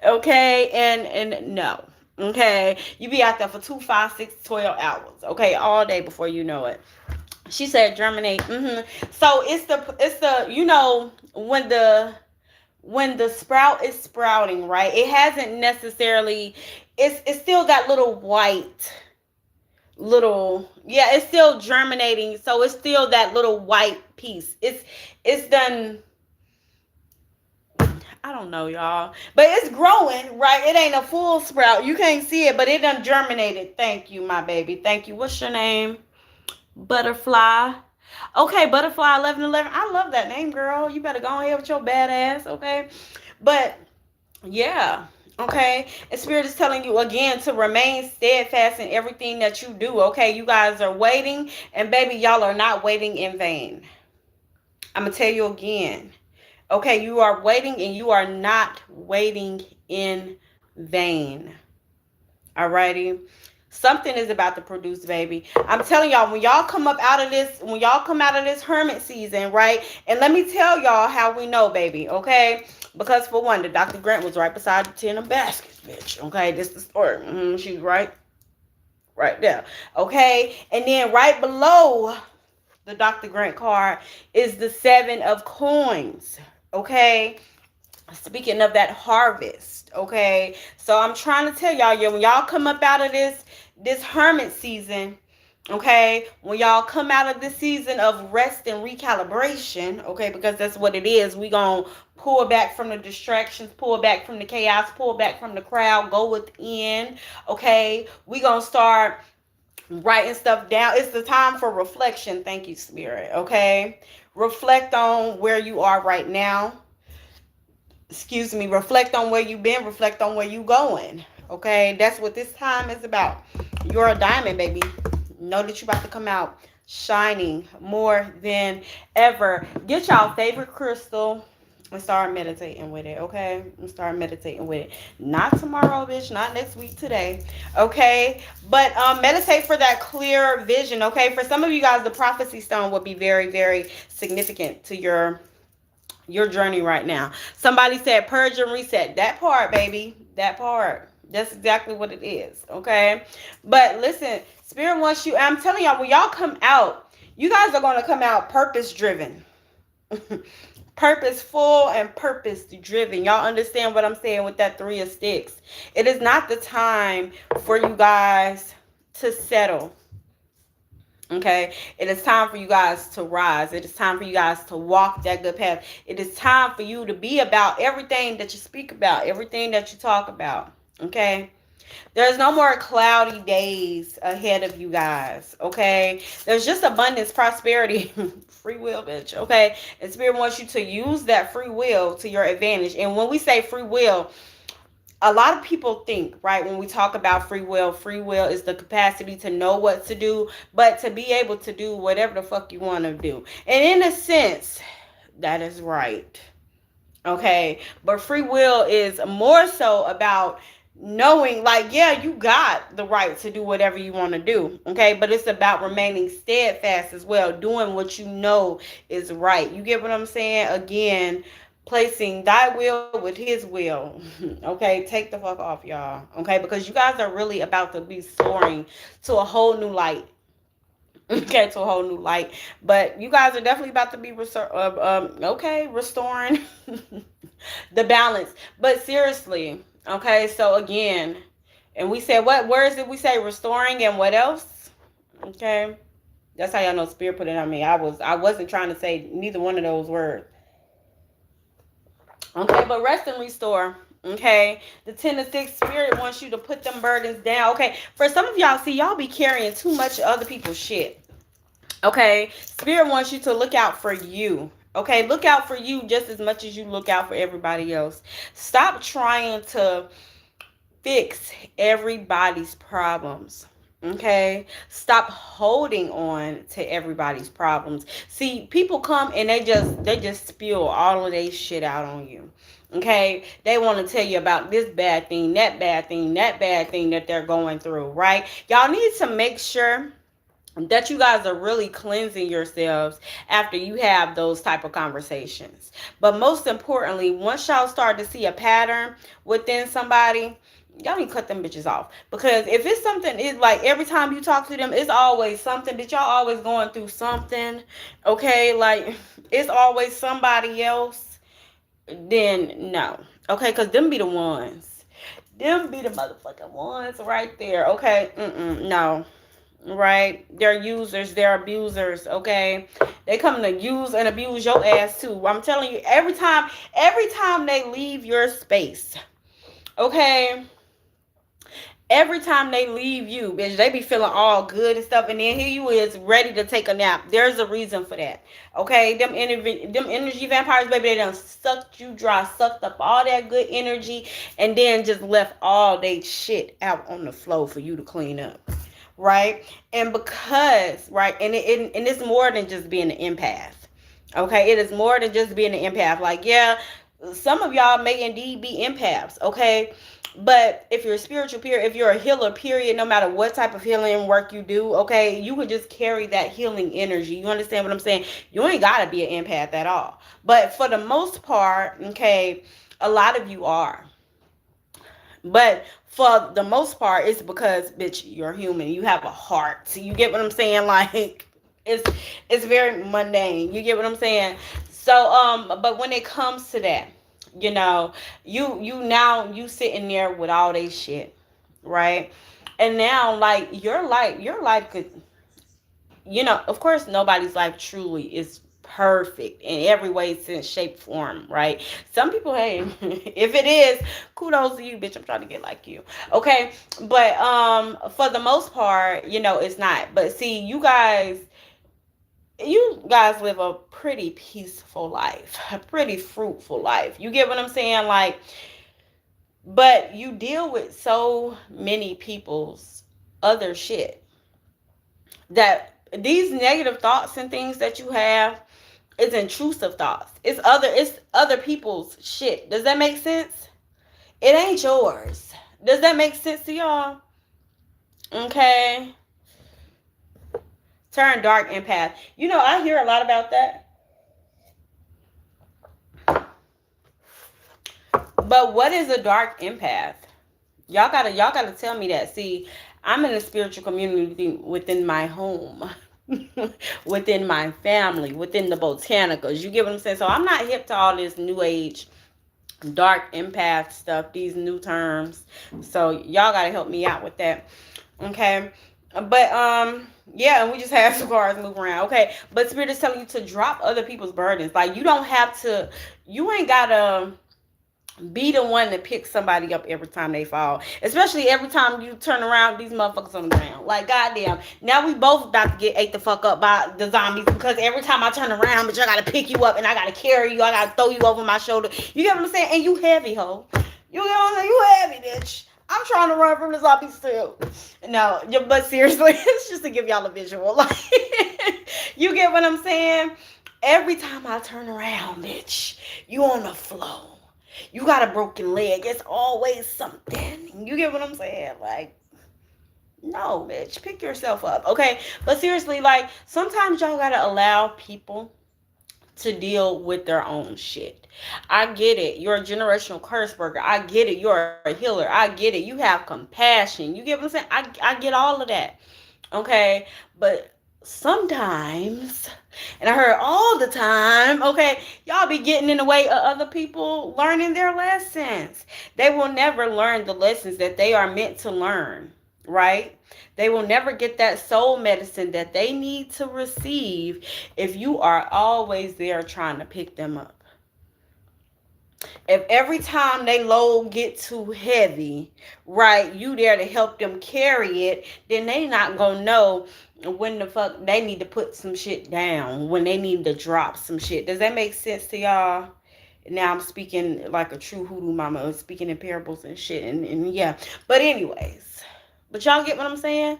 Okay, and no. Okay, you be out there for 2, 5, 6, 12 hours. Okay, all day before you know it. She said germinate. So it's the you know when the sprout is sprouting, right? It hasn't necessarily. It's still got little white, it's still germinating. So it's still that little white piece. It's done. I don't know, y'all, but it's growing, right? It ain't a full sprout. You can't see it, but it done germinated. Thank you, my baby. Thank you. What's your name? Butterfly. Okay, Butterfly 1111. I love that name, girl. You better go ahead with your badass, okay? But yeah, okay. And Spirit is telling you again to remain steadfast in everything that you do, okay? You guys are waiting, and baby, y'all are not waiting in vain. I'm gonna tell you again. Okay, you are waiting, and you are not waiting in vain. Alrighty. Something is about to produce, baby. I'm telling y'all, when y'all come out of this hermit season, right? And let me tell y'all how we know, baby, okay? Because for one, the Dr. Grant was right beside the 10 of baskets, bitch. Okay, this is the story. She's right there. Okay, and then right below the Dr. Grant card is the 7 of coins. Okay. Speaking of that harvest, okay, so I'm trying to tell y'all, when y'all come up out of this hermit season, okay, when y'all come out of this season of rest and recalibration, okay, because that's what it is, we gonna pull back from the distractions, pull back from the chaos, pull back from the crowd, go within, okay, we gonna start writing stuff down. It's the time for reflection. Thank you, Spirit. Okay, reflect on where you are right now. Reflect on where you've been, reflect on where you going. Okay, that's what this time is about. You're a diamond, baby. Know that you're about to come out shining more than ever. Get y'all favorite crystal and start meditating with it, okay? And start meditating with it. Not tomorrow, bitch. Not next week, today, okay? But meditate for that clear vision, okay? For some of you guys, the prophecy stone will be very, very significant to your journey right now. Somebody said purge and reset. That part, baby. That part. That's exactly what it is. Okay. But listen, Spirit wants you. I'm telling y'all, when y'all come out, you guys are going to come out purpose driven. Purposeful and purpose driven. Y'all understand what I'm saying with that 3 of sticks? It is not the time for you guys to settle. Okay, it is time for you guys to rise. It is time for you guys to walk that good path. It is time for you to be about everything that you speak about, everything that you talk about. Okay, there's no more cloudy days ahead of you guys. Okay, there's just abundance, prosperity, free will, bitch. Okay, and Spirit wants you to use that free will to your advantage. And when we say free will, a lot of people think, right, when we talk about free will is the capacity to know what to do, but to be able to do whatever the fuck you want to do. And in a sense, that is right. Okay. But free will is more so about knowing, like, yeah, you got the right to do whatever you want to do. Okay. But it's about remaining steadfast as well, doing what you know is right. You get what I'm saying? Again, placing thy will with his will. Okay, take the fuck off, y'all. Okay, because you guys are really about to be soaring to a whole new light. Okay, to a whole new light. But you guys are definitely about to be restoring the balance. But seriously, okay, so again, and we said, what words did we say? Restoring and what else? Okay, that's how y'all know spirit put it on me. I wasn't trying to say neither one of those words. Okay, but rest and restore. Okay, the 10 to 6 spirit wants you to put them burdens down. Okay, for some of y'all, see, y'all be carrying too much of other people's shit. Okay, spirit wants you to look out for you. Okay, look out for you just as much as you look out for everybody else. Stop trying to fix everybody's problems. Okay, stop holding on to everybody's problems. See, people come and they just spill all of their shit out on you. Okay, they want to tell you about this bad thing, that bad thing, that bad thing that they're going through, right? Y'all need to make sure that you guys are really cleansing yourselves after you have those type of conversations. But most importantly, once y'all start to see a pattern within somebody, y'all need to cut them bitches off. Because if it's something, it's like every time you talk to them, it's always something, but y'all always going through something. Okay, like it's always somebody else. Then no. Okay, because them be the ones. Them be the motherfucking ones right there. Okay, no. Right, they're users, they're abusers. Okay, they come to use and abuse your ass too. I'm telling you, every time they leave your space, okay, every time they leave you, bitch, they be feeling all good and stuff, and then here you is ready to take a nap. There's a reason for that. Okay, them energy vampires, baby, they done sucked you dry, sucked up all that good energy, and then just left all they shit out on the floor for you to clean up. Right? And because, right, and it's more than just being an empath. Okay, it is more than just being an empath. Like, yeah, some of y'all may indeed be empaths. Okay, but if you're a spiritual period, if you're a healer period, no matter what type of healing work you do, okay, you could just carry that healing energy. You understand what I'm saying? You ain't gotta be an empath at all. But for the most part, okay, a lot of you are. But for the most part, it's because, bitch, you're human. You have a heart. So you get what I'm saying? Like, it's very mundane. You get what I'm saying? So, but when it comes to that, you know, you sitting there with all this shit, right? And now, like, your life could, you know, of course, nobody's life truly is perfect in every way, sense, shape, form, right? Some people, hey, if it is, kudos to you, bitch. I'm trying to get like you. Okay. But for the most part, you know, it's not. But see, you guys live a pretty peaceful life, a pretty fruitful life. You get what I'm saying? Like, but you deal with so many people's other shit that these negative thoughts and things that you have, it's intrusive thoughts. It's other people's shit. Does that make sense? It ain't yours. Does that make sense to y'all? Okay. Turn dark empath. You know, I hear a lot about that. But what is a dark empath? Y'all gotta tell me that. See, I'm in a spiritual community within my home. Within my family, within the botanicals. You get what I'm saying? So I'm not hip to all this new age dark empath stuff, these new terms. So y'all gotta help me out with that. Okay. But yeah, and we just had some cars move around. Okay. But spirit is telling you to drop other people's burdens. Like, you don't have to, you ain't gotta be the one to pick somebody up every time they fall. Especially every time you turn around, these motherfuckers on the ground. Like, goddamn. Now we both about to get ate the fuck up by the zombies, because every time I turn around, bitch, I gotta pick you up and I gotta carry you. I gotta throw you over my shoulder. You get what I'm saying? And you heavy, ho. You get what I'm saying? You heavy, bitch. I'm trying to run from the zombies too. No, but seriously, it's just to give y'all a visual. Like, you get what I'm saying? Every time I turn around, bitch, you on the floor. You got a broken leg. It's always something. You get what I'm saying? Like, no, bitch, pick yourself up, okay? But seriously, like, sometimes y'all gotta allow people to deal with their own shit. I get it. You're a generational curse breaker. I get it. You're a healer. I get it. You have compassion. You get what I'm saying? I get all of that. Okay? But sometimes, and I heard all the time, okay, y'all be getting in the way of other people learning their lessons. They will never learn the lessons that they are meant to learn, right? They will never get that soul medicine that they need to receive if you are always there trying to pick them up. If every time they load get too heavy, right, you there to help them carry it, then they not gonna know when the fuck they need to put some shit down, when they need to drop some shit. Does that make sense to y'all? Now I'm speaking like a true hoodoo mama, I'm speaking in parables and shit, and yeah. But anyways, but y'all get what I'm saying?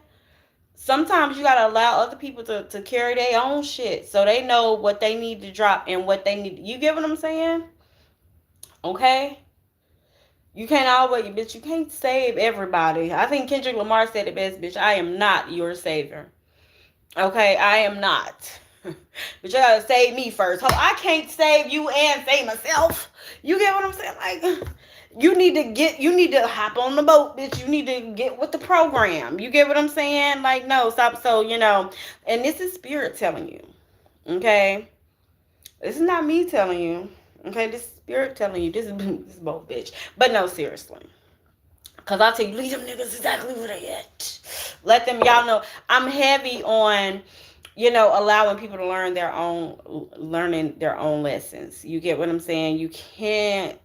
Sometimes you gotta allow other people to carry their own shit so they know what they need to drop and what they need. You get what I'm saying? Okay? You can't always, bitch, you can't save everybody. I think Kendrick Lamar said it best, bitch. I am not your savior. Okay? I am not. But you gotta save me first. I can't save you and save myself. You get what I'm saying? Like, you need to hop on the boat, bitch. You need to get with the program. You get what I'm saying? Like, no, stop. So, and this is spirit telling you. Okay? This is not me telling you. Okay, this is spirit telling you. This is both, bitch. But no, seriously. Because I'll tell you, leave them niggas exactly where they at. Let them, y'all know, I'm heavy on, allowing people to learning their own lessons. You get what I'm saying? You can't,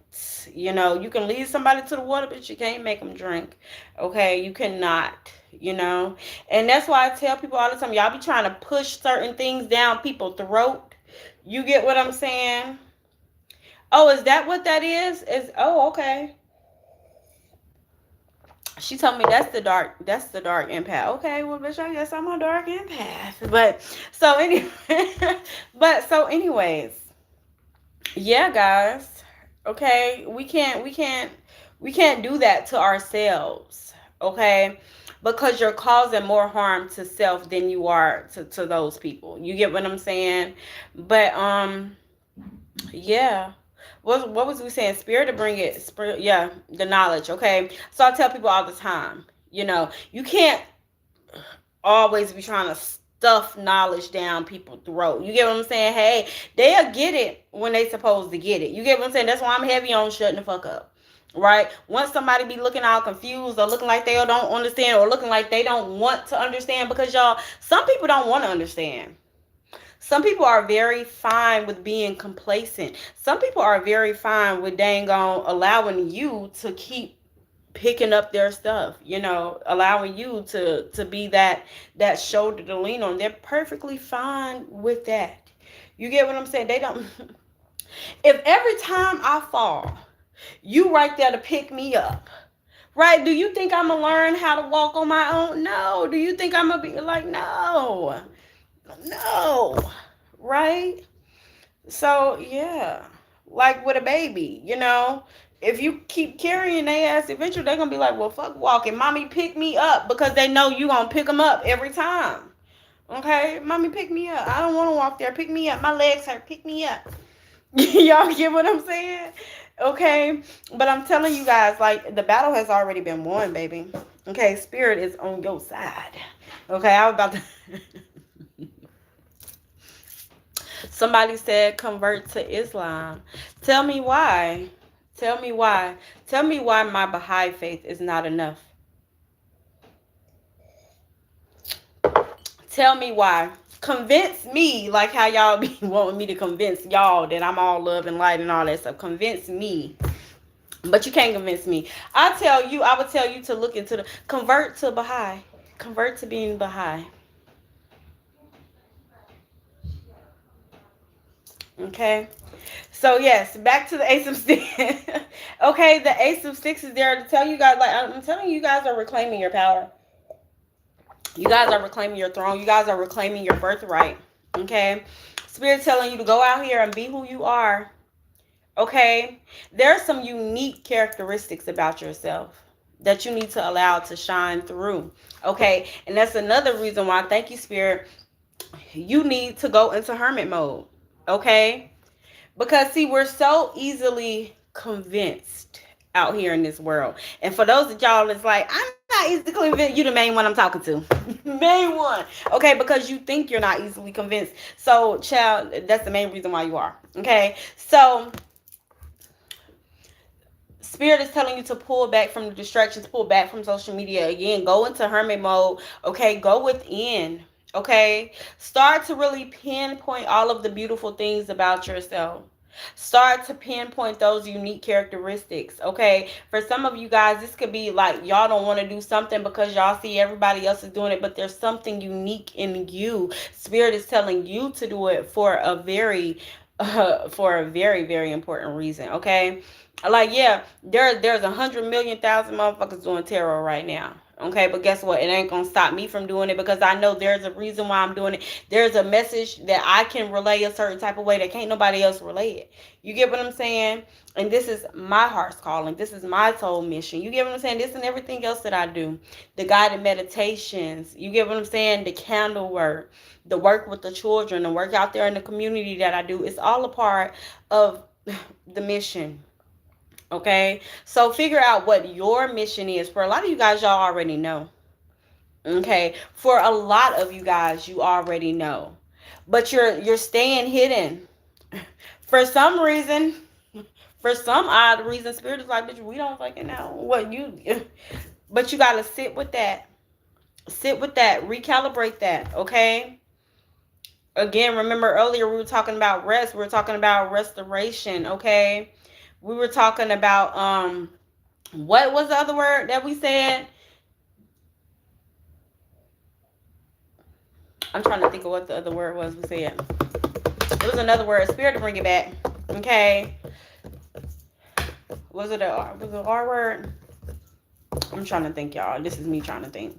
you can lead somebody to the water, but you can't make them drink. Okay, you cannot. And that's why I tell people all the time, y'all be trying to push certain things down people's throat. You get what I'm saying? Oh, is that what that is? Okay. She told me that's the dark empath. Okay, well, bitch, I guess I'm a dark empath. But so anyways, yeah, guys. Okay, we can't do that to ourselves. Okay, because you're causing more harm to self than you are to those people. You get what I'm saying? But yeah. What was we saying? Spirit to bring it. Spirit, yeah, the knowledge. Okay, so I tell people all the time. You can't always be trying to stuff knowledge down people's throat. You get what I'm saying? Hey, they'll get it when they supposed to get it. You get what I'm saying? That's why I'm heavy on shutting the fuck up. Right? Once somebody be looking all confused or looking like they don't understand or looking like they don't want to understand, because y'all, some people don't want to understand. Some people are very fine with being complacent. Some people are very fine with dang on allowing you to keep picking up their stuff, allowing you to be that shoulder to lean on. They're perfectly fine with that. You get what I'm saying? They don't. If every time I fall, you right there to pick me up, right? Do you think I'm gonna learn how to walk on my own? No. Do you think I'm gonna be like, no, right? So yeah, like with a baby, if you keep carrying their ass, eventually they're gonna be like, well, fuck walking, mommy, pick me up, because they know you gonna pick them up every time. Okay, mommy, pick me up. I don't want to walk there. Pick me up. My legs hurt. Pick me up. Y'all get what I'm saying? Okay, but I'm telling you guys, like, the battle has already been won, baby. Okay, spirit is on your side. Okay, I was about to. Somebody said convert to Islam. Tell me why. Tell me why. Tell me why my Baha'i faith is not enough. Tell me why. Convince me, like how y'all be wanting me to convince y'all that I'm all love and light and all that stuff. Convince me. But you can't convince me. I would tell you to look into convert to Baha'i. Convert to being Baha'i. Okay? So yes, back to the Ace of Sticks. Okay, the Ace of Sticks is there to tell you guys, like I'm telling you, you guys are reclaiming your power. You guys are reclaiming your throne. You guys are reclaiming your birthright. Okay, Spirit telling you to go out here and be who you are. Okay, there are some unique characteristics about yourself that you need to allow to shine through. Okay, and that's another reason why, thank you, Spirit, you need to go into hermit mode. Okay, because see, we're so easily convinced out here in this world. And for those of y'all that's like, I'm not easily convinced, you the main one I'm talking to. Main one. Okay, because you think you're not easily convinced. So, child, that's the main reason why you are. Okay. So Spirit is telling you to pull back from the distractions, pull back from social media. Again, go into hermit mode. Okay, go within. Okay, start to really pinpoint all of the beautiful things about yourself. Start to pinpoint those unique characteristics. Okay, for some of you guys, this could be like y'all don't want to do something because y'all see everybody else is doing it, but there's something unique in you. Spirit is telling you to do it for a very, very important reason. Okay, like, yeah, there's 100,000,000 motherfuckers doing tarot right now. Okay, but guess what? It ain't gonna stop me from doing it because I know there's a reason why I'm doing it. There's a message that I can relay a certain type of way that can't nobody else relay it. You get what I'm saying? And this is my heart's calling. This is my soul mission. You get what I'm saying? This and everything else that I do. The guided meditations. You get what I'm saying? The candle work, the work with the children, the work out there in the community that I do. It's all a part of the mission. Okay, so figure out what your mission is. For a lot of you guys, y'all already know. Okay, for a lot of you guys, you already know, but you're staying hidden for some reason. For some odd reason, Spirit is like, bitch, we don't fucking know what you. But you gotta sit with that. Sit with that. Recalibrate that. Okay. Again, remember earlier we were talking about rest. We were talking about restoration. Okay. We were talking about what was the other word that we said? I'm trying to think of what the other word was we said. It was another word. Spirit to bring it back. Okay. Was it a R word? I'm trying to think, y'all. This is me trying to think.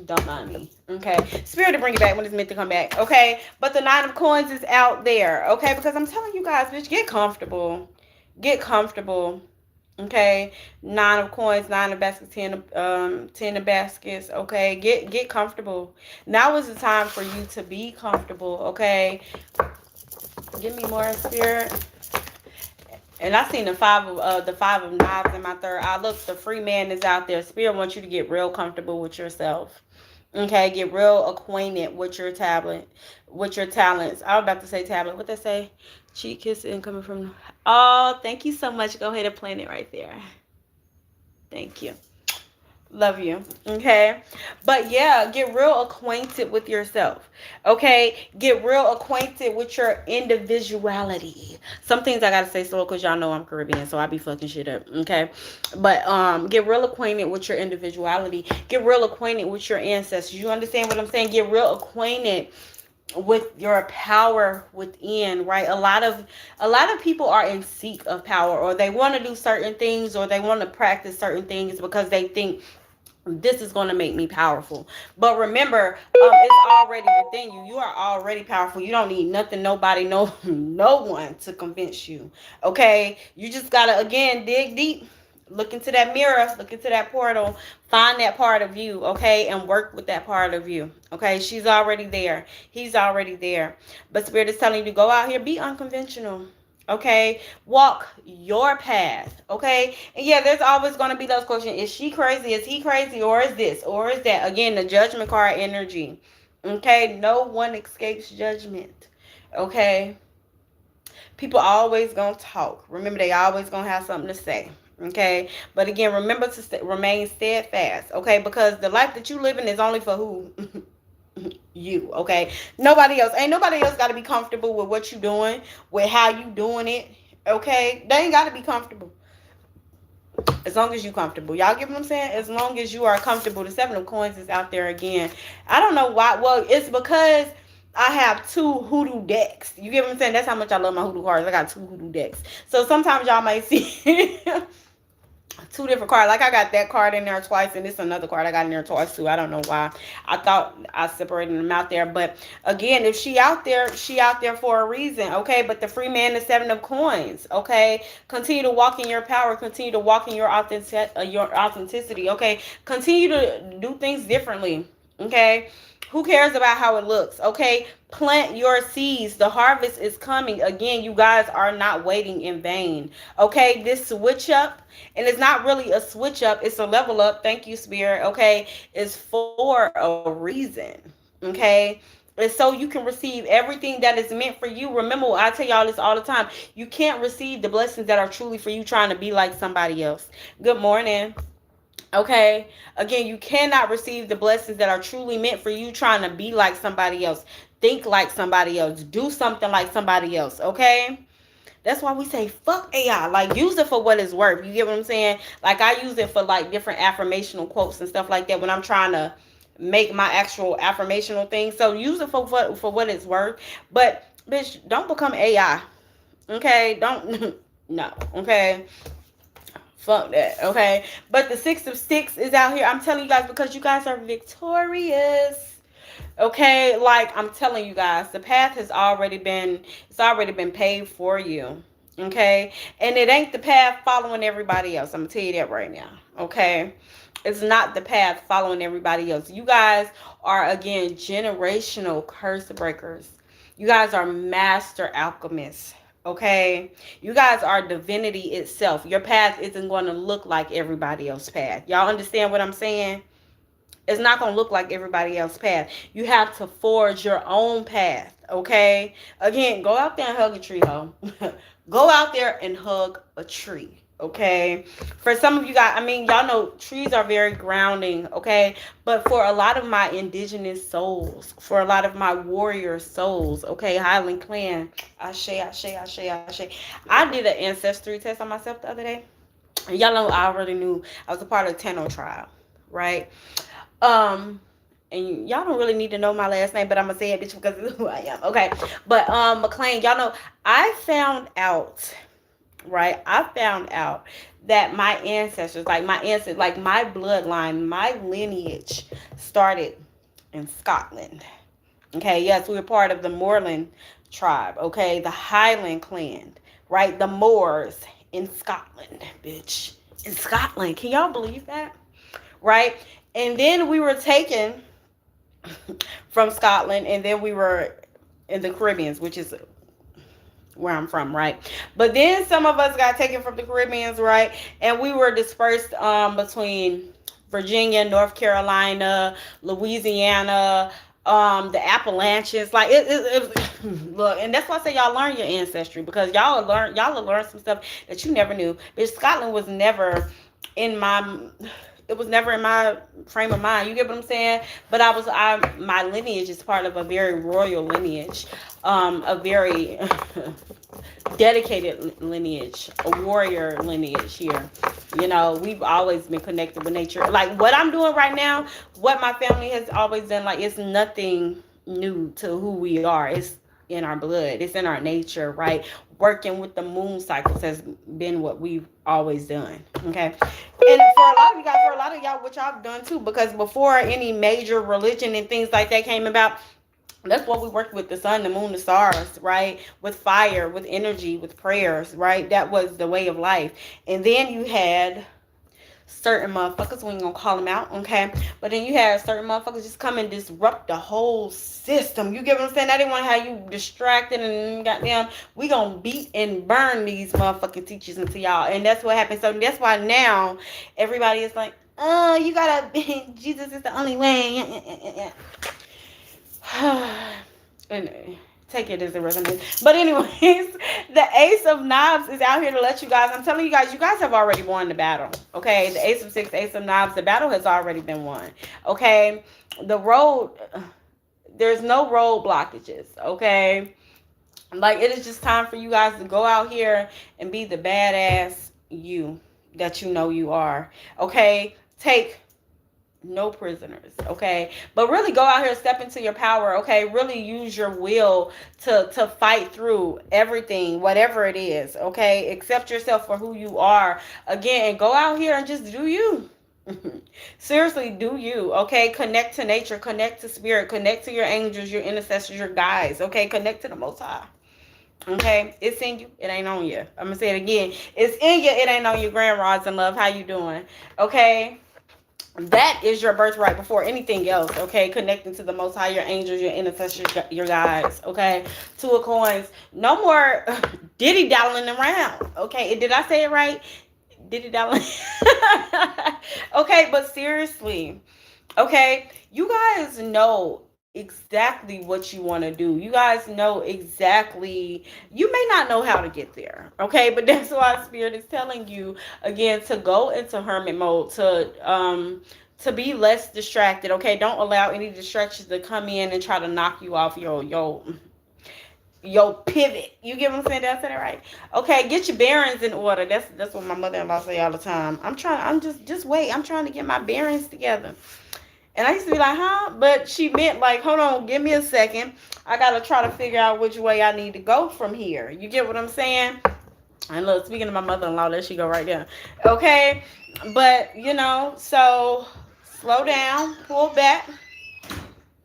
Don't mind me. Okay. Spirit to bring it back when it's meant to come back. Okay. But the 9 of coins is out there. Okay. Because I'm telling you guys, bitch, get comfortable. Get comfortable. Okay, 9 of coins, 9 of baskets, 10 of baskets. Okay, get comfortable. Now is the time for you to be comfortable. Okay, give me more, Spirit. And I seen the 5 of knives in my third eye. Look, the free man is out there. Spirit wants you to get real comfortable with yourself. Okay, get real acquainted with your tablet, with your talents. I was about to say tablet. What they say? Cheek kissing coming from. Oh, thank you so much. Go ahead and plant it right there. Thank you. Love you. Okay. But yeah, get real acquainted with yourself. Okay. Get real acquainted with your individuality. Some things I gotta say slow because y'all know I'm Caribbean, so I be fucking shit up. Okay. But get real acquainted with your individuality. Get real acquainted with your ancestors. You understand what I'm saying? Get real acquainted with your power within, right? A lot of people are in seek of power, or they want to do certain things, or they want to practice certain things because they think this is going to make me powerful. But remember, it's already within you. You are already powerful. You don't need nothing, nobody, no one to convince you. Okay, you just gotta, again, dig deep. Look into that mirror, look into that portal, find that part of you, okay, and work with that part of you. Okay, she's already there, he's already there. But Spirit is telling you to go out here, be unconventional. Okay, walk your path. Okay, and yeah, there's always going to be those questions: is she crazy, is he crazy, or is this, or is that? Again, the judgment card energy. Okay, no one escapes judgment. Okay, people always gonna talk. Remember, they always gonna have something to say. Okay, but again, remember to remain steadfast. Okay, because the life that you living is only for who? You. Okay, nobody else. Ain't nobody else got to be comfortable with what you doing, with how you doing it. Okay, they ain't got to be comfortable. As long as you comfortable, y'all get what I'm saying? As long as you are comfortable. The 7 of coins is out there again. I don't know why. Well, it's because I have 2 hoodoo decks. You get what I'm saying? That's how much I love my hoodoo cards. I got 2 hoodoo decks. So sometimes y'all might see 2 different cards. Like I got that card in there twice, and this another card I got in there twice too. I don't know why. I thought I separated them out there, but again, if she out there for a reason, okay? But the free man, the 7 of coins, okay? Continue to walk in your power. Continue to walk in your authenticity, okay? Continue to do things differently, okay? Who cares about how it looks, okay? Plant your seeds. The harvest is coming. Again, you guys are not waiting in vain, okay? This switch up, and it's not really a switch up, it's a level up. Thank you, Spirit, okay? It's for a reason, okay? It's so you can receive everything that is meant for you. Remember, I tell y'all this all the time. You can't receive the blessings that are truly for you trying to be like somebody else. Good morning. Okay, again, you cannot receive the blessings that are truly meant for you trying to be like somebody else, think like somebody else, do something like somebody else. Okay, that's why we say fuck AI. Like, use it for what it's worth. You get what I'm saying? Like, I use it for like different affirmational quotes and stuff like that when I'm trying to make my actual affirmational thing. So use it for what it's worth. But bitch, don't become AI. Okay, don't. No. Okay. Fuck that, okay? But the 6 of 6 is out here. I'm telling you guys, because you guys are victorious. Okay, like I'm telling you guys, the path has it's already been paved for you. Okay, and it ain't the path following everybody else. I'm gonna tell you that right now. Okay, it's not the path following everybody else. You guys are, again, generational curse breakers. You guys are master alchemists. Okay, you guys are divinity itself. Your path isn't going to look like everybody else's path. Y'all understand what I'm saying? It's not going to look like everybody else's path. You have to forge your own path. Okay, again, go out there and hug a tree, ho. Go out there and hug a tree. Okay, for some of you guys, I mean, y'all know trees are very grounding. Okay, but for a lot of my indigenous souls, for a lot of my warrior souls, okay, Highland Clan, Ashe, Ashe, Ashe, Ashe. I did an ancestry test on myself the other day. Y'all know I already knew I was a part of the Tano tribe, right? And y'all don't really need to know my last name, but I'm gonna say it, bitch, because it's who I am. Okay, but McLean, y'all know I found out, right? I found out that my ancestors, like my bloodline, my lineage started in Scotland. Okay, yes, we were part of the Moreland tribe. Okay, the Highland clan, right? The Moors in Scotland, bitch, in Scotland. Can y'all believe that? Right? And then we were taken from Scotland, and then we were in the Caribbeans, which is where I'm from, right? But then some of us got taken from the Caribbeans, right? And we were dispersed between Virginia, North Carolina, Louisiana, the Appalachians. Like look, and that's why I say y'all learn your ancestry, because y'all will learn some stuff that you never knew. But Scotland was never in my frame of mind. You get what I'm saying? But my lineage is part of a very royal lineage, a very dedicated lineage, a warrior lineage here. You know, we've always been connected with nature. Like what I'm doing right now, what my family has always done, like it's nothing new to who we are. It's in our blood. It's in our nature, right? Working with the moon cycles has been what we've always done. Okay. And for a lot of you guys, for a lot of y'all, what y'all done too, because before any major religion and things like that came about, that's what we worked with: the sun, the moon, the stars, right? With fire, with energy, with prayers, right? That was the way of life. And then you had certain motherfuckers, we ain't gonna call them out, okay? But then you had certain motherfuckers just come and disrupt the whole system. You get what I'm saying? I didn't want to have you distracted and goddamn, we gonna beat and burn these motherfucking teachers into y'all. And that's what happened. So that's why now everybody is like, oh, you gotta, Jesus is the only way. And take it as a resume. But anyways, the Ace of Knobs is out here to let you guys, I'm telling you guys have already won the battle. Okay, the Ace of Six, Ace of Knobs, the battle has already been won. Okay, there's no road blockages. Okay, like it is just time for you guys to go out here and be the badass you that you know you are. Okay, take No prisoners, okay? But really go out here, step into your power, okay? Really use your will to fight through everything, whatever it is, okay? Accept yourself for who you are. Again, and go out here and just do you. Seriously, do you, okay? Connect to nature, connect to spirit, connect to your angels, your intercessors, your guides, okay? Connect to the Most High. Okay, it's in you. It ain't on you. I'm gonna say it again. It's in you. It ain't on you. Grand Rods and love. How you doing? Okay, that is your birthright before anything else. Okay, connecting to the Most High, your angels, your intercessors, your guides. Okay, Two of Coins. No more diddy dallying around. Okay, did I say it right? Diddy dallying. Okay, but seriously, okay, you guys know exactly what you want to do. You guys know exactly, you may not know how to get there, okay, but that's why Spirit is telling you again to go into hermit mode, to be less distracted, okay? Don't allow any distractions to come in and try to knock you off your pivot. You get what I'm saying? Did I say that right? Okay, get your bearings in order. That's what my mother-in-law say all the time. I'm just wait. I'm trying to get my bearings together. And I used to be like, huh? But she meant like, hold on, give me a second. I gotta try to figure out which way I need to go from here. You get what I'm saying? And look, speaking of my mother-in-law, there she go right there. Okay? But, so slow down, pull back,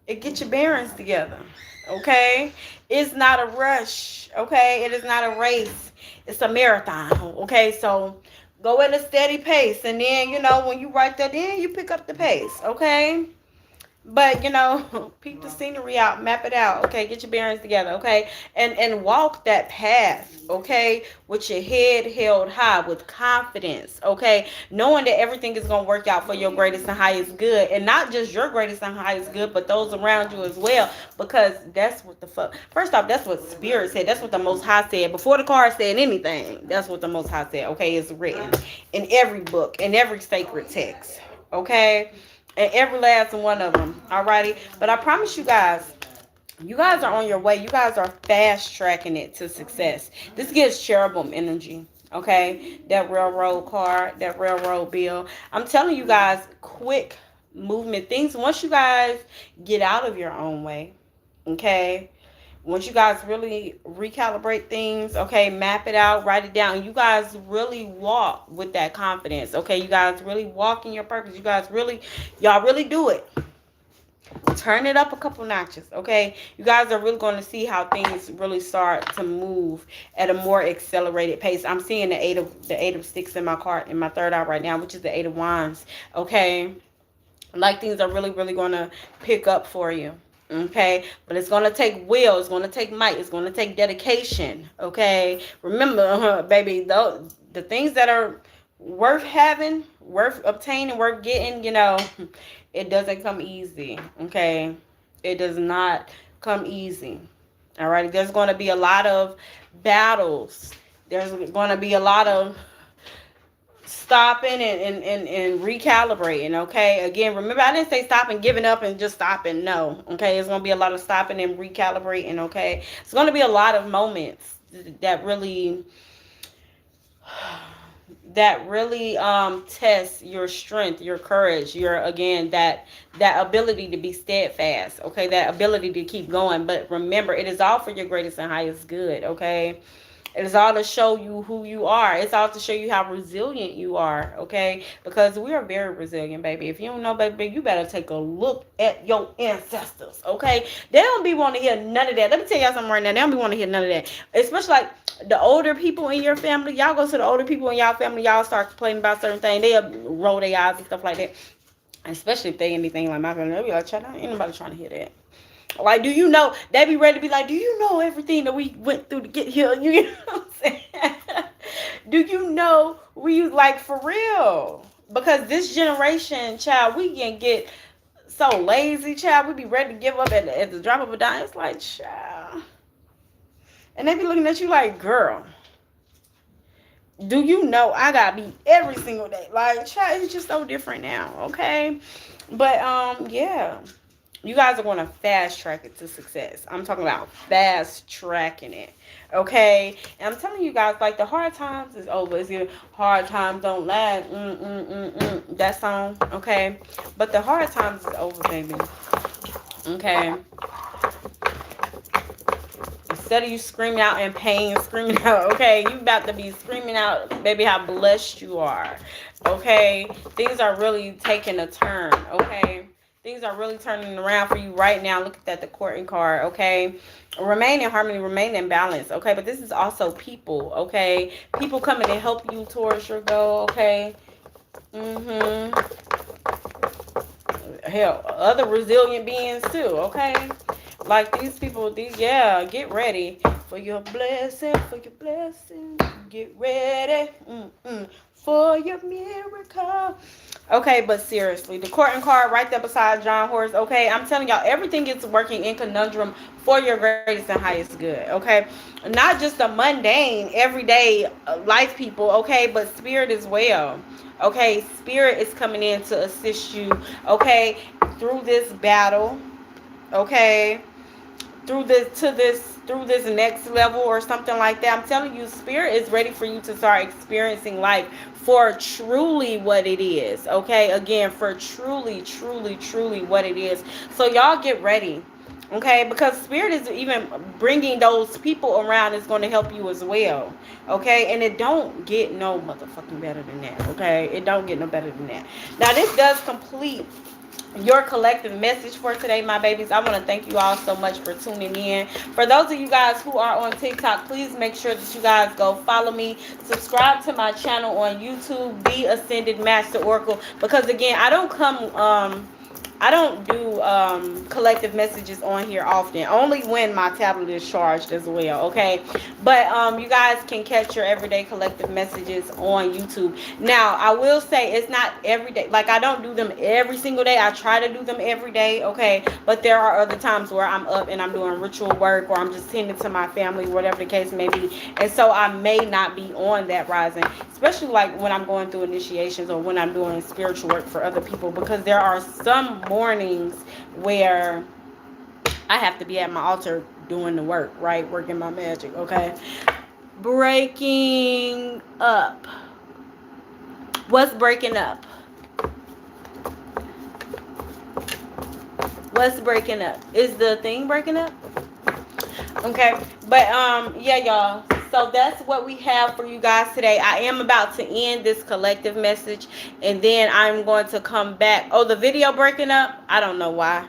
and get your bearings together. Okay? It's not a rush. Okay? It is not a race. It's a marathon. Okay? So go at a steady pace. And then, when you write that in, you pick up the pace. Okay? But peep the scenery out, map it out, okay? Get your bearings together, okay? And walk that path, okay? With your head held high, with confidence, okay? Knowing that everything is gonna work out for your greatest and highest good, and not just your greatest and highest good, but those around you as well. Because that's what the fuck. First off, that's what Spirit said. That's what the Most High said before the card said anything. That's what the Most High said. Okay, it's written in every book, in every sacred text. Okay. And every last one of them. Alrighty. But I promise you guys are on your way. You guys are fast tracking it to success. This gives cherubim energy. Okay. That railroad car, that railroad bill. I'm telling you guys, quick movement things. Once you guys get out of your own way. Okay. Once you guys really recalibrate things, okay, map it out, write it down, you guys really walk with that confidence, okay? You guys really walk in your purpose. Y'all really do it. Turn it up a couple notches, okay? You guys are really going to see how things really start to move at a more accelerated pace. I'm seeing the eight of sticks in my card, in my third eye right now, which is the Eight of Wands, okay? Like things are really, really going to pick up for you. Okay, but it's going to take will, it's going to take might, it's going to take dedication. Okay, remember, baby, the things that are worth having, worth obtaining, worth getting, it doesn't come easy. Okay, it does not come easy. All right, there's going to be a lot of battles, there's going to be a lot of stopping and recalibrating. Okay, again, remember, I didn't say stopping, giving up, and just stopping. No. Okay, it's gonna be a lot of stopping and recalibrating. Okay, it's gonna be a lot of moments that really test your strength, your courage, your, again, that ability to be steadfast. Okay, that ability to keep going. But remember, it is all for your greatest and highest good. Okay, it is all to show you who you are. It's all to show you how resilient you are, okay? Because we are very resilient, baby. If you don't know, baby, you better take a look at your ancestors, okay? They don't be wanting to hear none of that. Let me tell y'all something right now. They don't be wanting to hear none of that. Especially like the older people in your family. Y'all go to the older people in y'all family. Y'all start complaining about certain things. They'll roll their eyes and stuff like that. Especially if they anything like my family. They'll be like, ain't nobody trying to hear that. Like, do you know? They be ready to be like, do you know everything that we went through to get here? You know what I'm saying? Do you know we, like, for real? Because this generation, child, we can get so lazy, child. We be ready to give up at the drop of a dime. It's like, child. And they be looking at you like, girl, do you know I gotta be every single day? Like, child, it's just so different now, okay? But, yeah. You guys are going to fast track it to success. I'm talking about fast tracking it. Okay? And I'm telling you guys, like, the hard times is over. It's either hard times don't last. That song. Okay? But the hard times is over, baby. Okay? Instead of you screaming out in pain, screaming out, okay, you about to be screaming out, baby, how blessed you are. Okay? Things are really taking a turn. Okay? Things are really turning around for you right now. Look at that, the courting card. Okay? Remain in harmony, remain in balance. Okay? But this is also people. Okay? People coming to help you towards your goal. Okay? Hell, other resilient beings too. Okay? Like these people, yeah, get ready for your blessing, for your blessing. Get ready for your miracle. Okay, but seriously, the courting card right there beside John Horse. Okay, I'm telling y'all, everything is working in conundrum for your greatest and highest good. Okay, not just the mundane, everyday life people. Okay, but spirit as well. Okay, spirit is coming in to assist you. Okay, through this battle. Okay, through this next level or something like that. I'm telling you, spirit is ready for you to start experiencing life for truly what it is. Okay, again, for truly what it is. So y'all get ready. Okay, because spirit is even bringing those people around is going to help you as well. Okay, and it don't get no motherfucking better than that. Okay, it don't get no better than that. Now this does complete your collective message for today, my babies. I want to thank you all so much for tuning in. For those of you guys who are on TikTok, please make sure that you guys go follow me, subscribe to my channel on YouTube, The Ascended Master Oracle, because again, I don't do collective messages on here often. Only when my tablet is charged as well, okay? But you guys can catch your everyday collective messages on YouTube. Now, I will say it's not every day. Like, I don't do them every single day. I try to do them every day, okay? But there are other times where I'm up and I'm doing ritual work or I'm just tending to my family, whatever the case may be. And so I may not be on that rising, especially like when I'm going through initiations or when I'm doing spiritual work for other people, because there are some mornings where I have to be at my altar doing the work, right? Working my magic, okay? Breaking up. What's breaking up? What's breaking up? Is the thing breaking up? Okay, but yeah, y'all, so that's what we have for you guys today. I am about to end this collective message and then I'm going to come back. Oh, the video breaking up? I don't know why.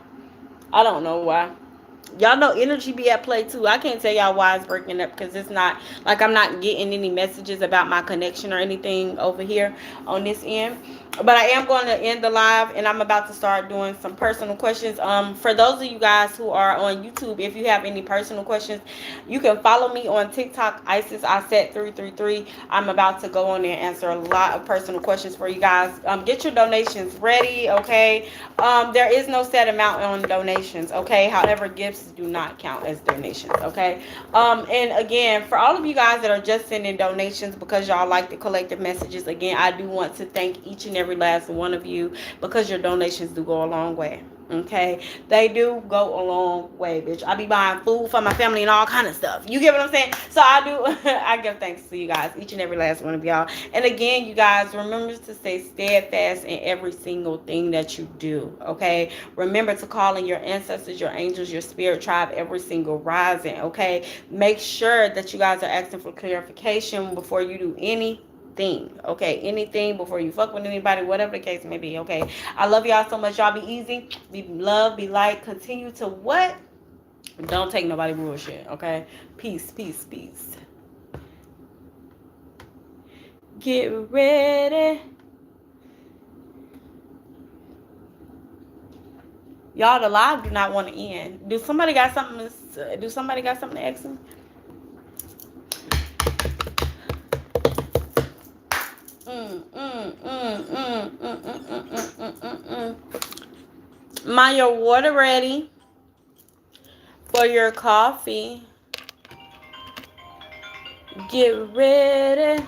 Y'all know energy be at play too. I can't tell y'all why it's breaking up, because it's not like I'm not getting any messages about my connection or anything over here on this end. But I am going to end the live and I'm about to start doing some personal questions. For those of you guys who are on YouTube, if you have any personal questions, you can follow me on TikTok, Isis Aset 333. I'm about to go on there and answer a lot of personal questions for you guys. Get your donations ready, okay? There is no set amount on donations, okay? However, gifts do not count as donations, okay? And again, for all of you guys that are just sending donations because y'all like the collective messages, again, I do want to thank each and every last one of you, because your donations do go a long way. Okay, they do go a long way, bitch. I be buying food for my family and all kind of stuff. You get what I'm saying? So I do. I give thanks to you guys, each and every last one of y'all. And again, you guys, remember to stay steadfast in every single thing that you do. Okay, remember to call in your ancestors, your angels, your spirit tribe every single rising. Okay, make sure that you guys are asking for clarification before you do anything. Okay, anything before you fuck with anybody, whatever the case may be. Okay, I love y'all so much. Y'all be easy, be love, be light, continue to what? Don't take nobody bullshit. Okay, peace. Get ready. Y'all, the live do not want to end. Do somebody got something to ask me? Your water ready for your coffee. Get ready.